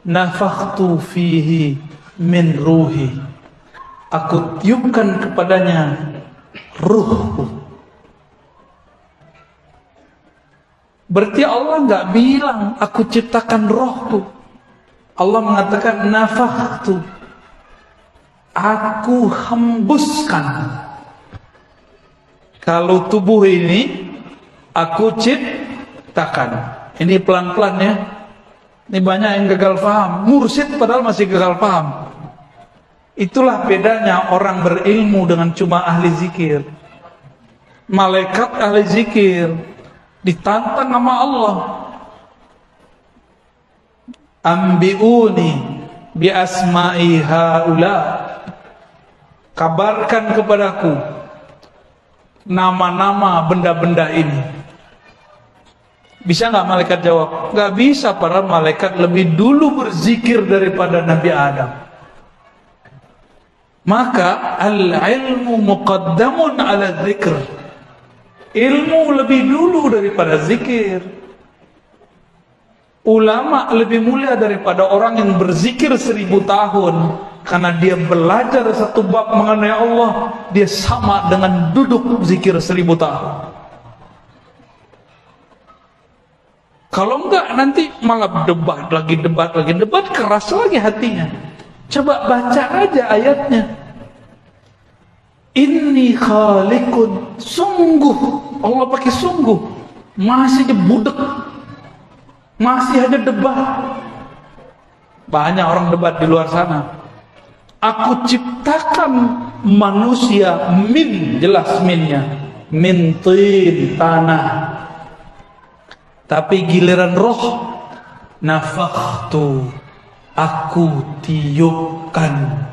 Nafakhtu fihi min ruhi. Aku tiupkan kepadanya ruhku. Berarti Allah nggak bilang aku ciptakan rohku. Allah mengatakan nafakhtu, aku hembuskan. Kalau tubuh ini aku ciptakan. Ini pelan-pelan ya. Ini banyak yang gagal paham. Mursyid padahal masih gagal paham. Itulah bedanya orang berilmu dengan cuma ahli zikir. Malaikat ahli zikir ditantang sama Allah. Ambiuni bi asma'i haula, kabarkan kepadaku nama-nama benda-benda ini. Bisa nggak malaikat jawab? Nggak bisa, para malaikat lebih dulu berzikir daripada Nabi Adam. Maka al-ilmu muqaddamun ala dzikr. Ilmu lebih dulu daripada zikir. Ulama lebih mulia daripada orang yang berzikir 1000 tahun. Karena dia belajar satu bab mengenai Allah, dia sama dengan duduk zikir 1000 tahun. Kalau enggak nanti malah debat lagi, keras lagi hatinya. Coba baca aja ayatnya. Inni khaliqun, sungguh, Allah pakai sungguh, masih dibudek, masih ada debat. Banyak orang debat di luar sana. Aku ciptakan manusia min, jelas minnya, min tin, tanah. Tapi giliran roh, nafakhtu, aku tiupkan.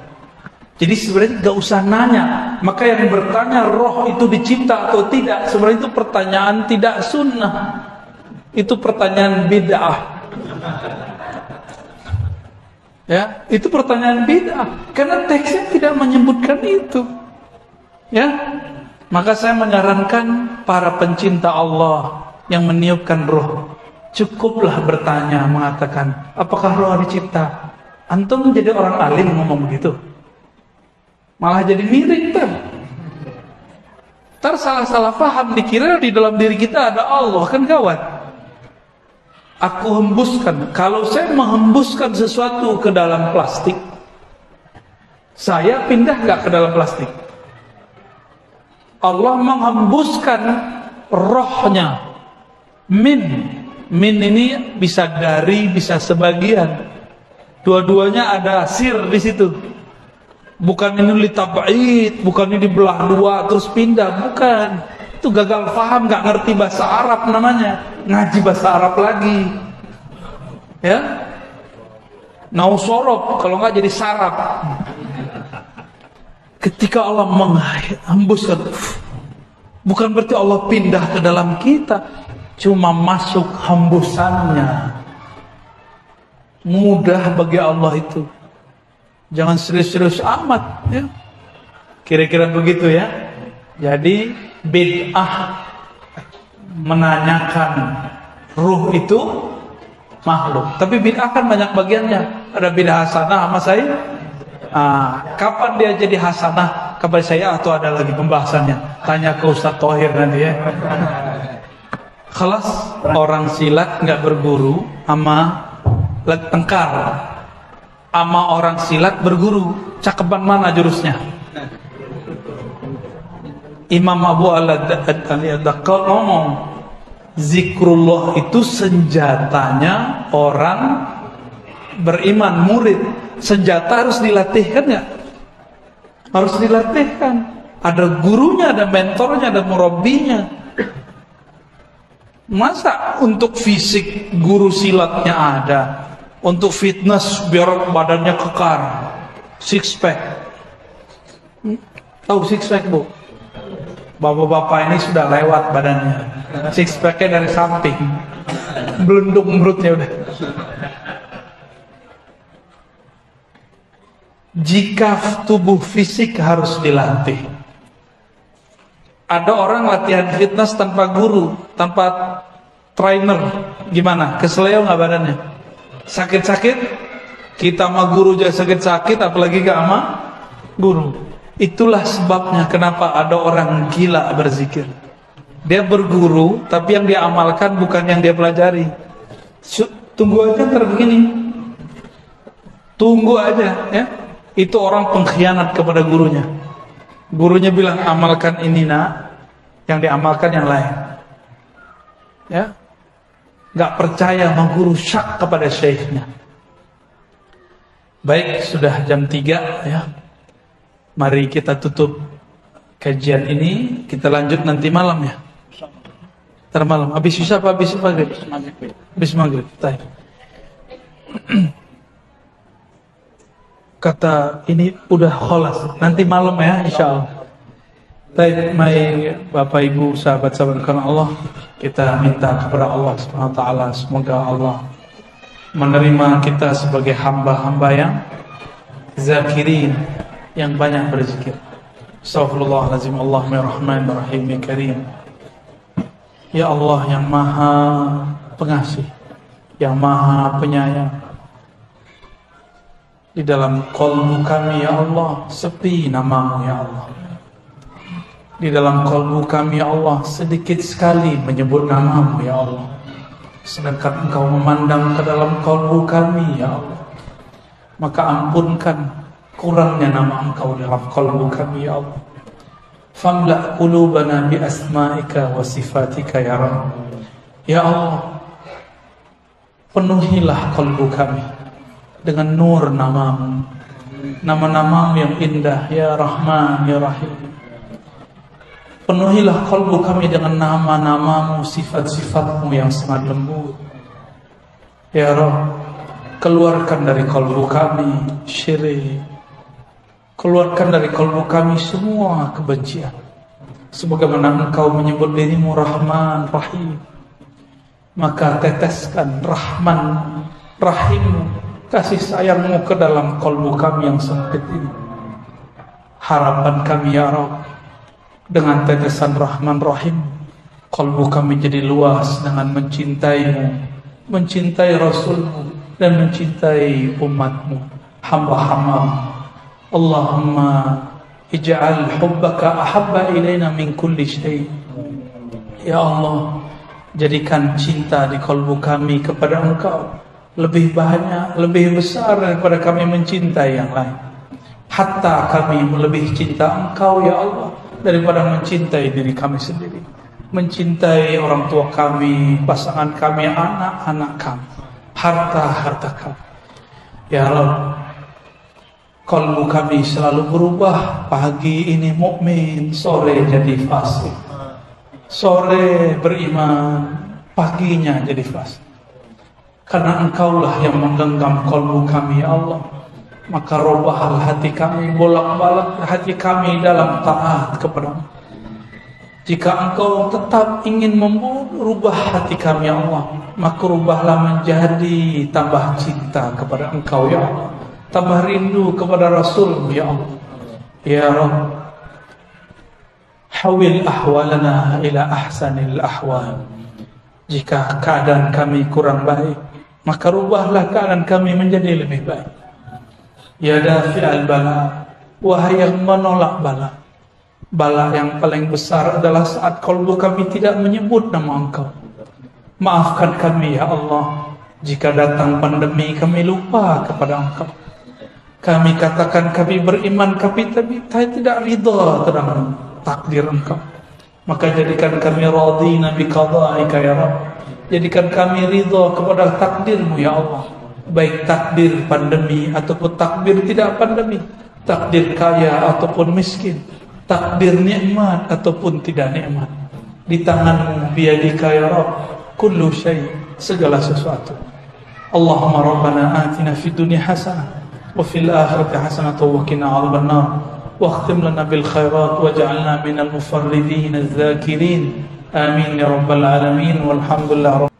Jadi sebenarnya gak usah nanya. Maka yang bertanya roh itu dicipta atau tidak, sebenarnya itu pertanyaan tidak sunnah. Itu pertanyaan bid'ah. Ya, itu pertanyaan bid'ah. Karena teksnya tidak menyebutkan itu. Ya, maka saya menyarankan para pencinta Allah yang meniupkan roh, cukuplah bertanya, mengatakan, apakah roh dicipta? Antum jadi orang alim ngomong begitu, malah jadi miring tuh. Ntar salah-salah paham, dikira di dalam diri kita ada Allah, kan kawan. Aku hembuskan. Kalau saya menghembuskan sesuatu ke dalam plastik, saya pindah nggak ke dalam plastik? Allah menghembuskan rohnya. Min ini bisa dari, bisa sebagian. Dua-duanya ada sir di situ. Bukan ini litab'id, bukan ini dibelah dua terus pindah, bukan. Itu gagal paham, nggak ngerti bahasa Arab namanya. Ngaji bahasa Arab lagi. Ya. Nausorob, kalau nggak jadi sarap. Ketika Allah menghembuskan, bukan berarti Allah pindah ke dalam kita. Cuma masuk hembusannya. Mudah bagi Allah itu. Jangan serius-serius amat ya. Kira-kira begitu ya. Jadi bid'ah menanyakan ruh itu makhluk. Tapi bid'ah kan banyak bagiannya. Ada bid'ah hasanah sama saya. Kapan dia jadi hasanah kepada saya, atau ada lagi pembahasannya? Tanya ke Ustaz Thohir nanti ya. Kelas orang silat nggak berguru sama tengkar, sama orang silat berguru, cakepan mana jurusnya? Imam Abu Al-Daqqal ngomong, zikrullah itu senjatanya orang beriman, murid. Senjata harus dilatihkan nggak? Harus dilatihkan. Ada gurunya, ada mentornya, ada murabinya. Masa untuk fisik guru silatnya ada, untuk fitness biar badannya kekar, six pack. Tahu six pack bu? Bapak-bapak ini sudah lewat badannya, six packnya dari samping, belendung perutnya udah. Jika tubuh fisik harus dilatih. Ada orang latihan fitness tanpa guru, tanpa trainer, gimana? Keseleo nggak badannya? Sakit-sakit? Kita sama guru aja sakit-sakit, apalagi gak sama guru. Itulah sebabnya kenapa ada orang gila berzikir. Dia berguru, tapi yang dia amalkan bukan yang dia pelajari. Tunggu aja ntar begini. Tunggu aja, ya. Itu orang pengkhianat kepada gurunya. Gurunya bilang amalkan ini nak, yang diamalkan yang lain. Ya, nggak percaya sama guru, syak kepada syekhnya. Baik, sudah jam 3 ya. Mari kita tutup kajian ini, kita lanjut nanti malam ya. Ntar malam, habis bisa apa habis maghrib? Habis maghrib. Baik. Kata ini udah kholas, nanti malam ya insyaallah. Baik, Bapak Ibu, sahabat-sahabat karena Allah, kita minta kepada Allah Subhanahu wa taala semoga Allah menerima kita sebagai hamba-hamba yang zakirin, yang banyak berzikir. Astaghfirullahalazim, Allahumma rahmanir rahim ya karim. Ya Allah yang maha pengasih, yang maha penyayang. Di dalam qalbu kami ya Allah sepi namamu ya Allah. Di dalam qalbu kami ya Allah sedikit sekali menyebut namamu ya Allah. Sedangkan Engkau memandang ke dalam qalbu kami ya Allah, maka ampunkan kurangnya nama Engkau dalam qalbu kami ya Allah. Famla' qulubana bi asma'ika wa sifatika ya Rabb. Ya Allah, penuhilah qalbu kami dengan nur namamu, nama-namamu yang indah ya Rahman ya Rahim. Penuhilah qalbu kami dengan nama-namamu, sifat-sifatmu yang sangat lembut ya Rabb. Keluarkan dari qalbu kami syirik, keluarkan dari qalbu kami semua kebencian, sebagaimana Engkau menyebut dirimu Rahman Rahim, maka teteskan Rahman Rahimmu, kasih sayangmu ke dalam qalbu kami yang sempit ini. Harapan kami ya Rabb, dengan tetesan Rahman Rahim, qalbu kami jadi luas dengan mencintaimu, mencintai Rasulmu, dan mencintai umatmu, hamba-hambamu. Allahumma ij'al hubbaka ahabba ilaina min kulli syai'. Ya Allah, jadikan cinta di qalbu kami kepada Engkau lebih banyak, lebih besar daripada kami mencintai yang lain. Hatta kami lebih cinta Engkau ya Allah daripada mencintai diri kami sendiri, mencintai orang tua kami, pasangan kami, anak-anak kami, harta-harta kami. Ya Allah, qalbu kami selalu berubah. Pagi ini mukmin, sore jadi fasik. Sore beriman, paginya jadi fasik. Karena Engkaulah yang menggenggam qalbu kami ya Allah, maka robahlah hati kami, bolak-balik hati kami dalam taat kepada-Mu. Jika Engkau tetap ingin merubah hati kami ya Allah, maka rubahlah menjadi tambah cinta kepada Engkau ya Allah, tambah rindu kepada Rasul ya Allah. Ya Rabb, hawil ahwalana ila ahsanil ahwal. Jika keadaan kami kurang baik, maka rubahlah keadaan kami menjadi lebih baik. Ya dafi'al bala, wahai yang menolak bala. Bala yang paling besar adalah saat qalbu kami tidak menyebut nama Engkau. Maafkan kami ya Allah, jika datang pandemi kami lupa kepada Engkau. Kami katakan kami beriman, tapi tidak ridha terhadap takdir Engkau. Maka jadikan kami radina bi qada'ika ya Rabb. Jadikan kami ridha kepada takdir-Mu ya Allah, baik takdir pandemi ataupun takdir tidak pandemi, takdir kaya ataupun miskin, takdir nikmat ataupun tidak nikmat. Di tangan-Mu, biyadika ya Rabb, kullu syai', segala sesuatu. Allahumma rabbana atina fid dunya hasanah wa fil akhirati hasanah wa qina adzaban nar. واختم لنا بالخيرات واجعلنا من المفردين الذاكرين آمين يا رب العالمين والحمد لله رب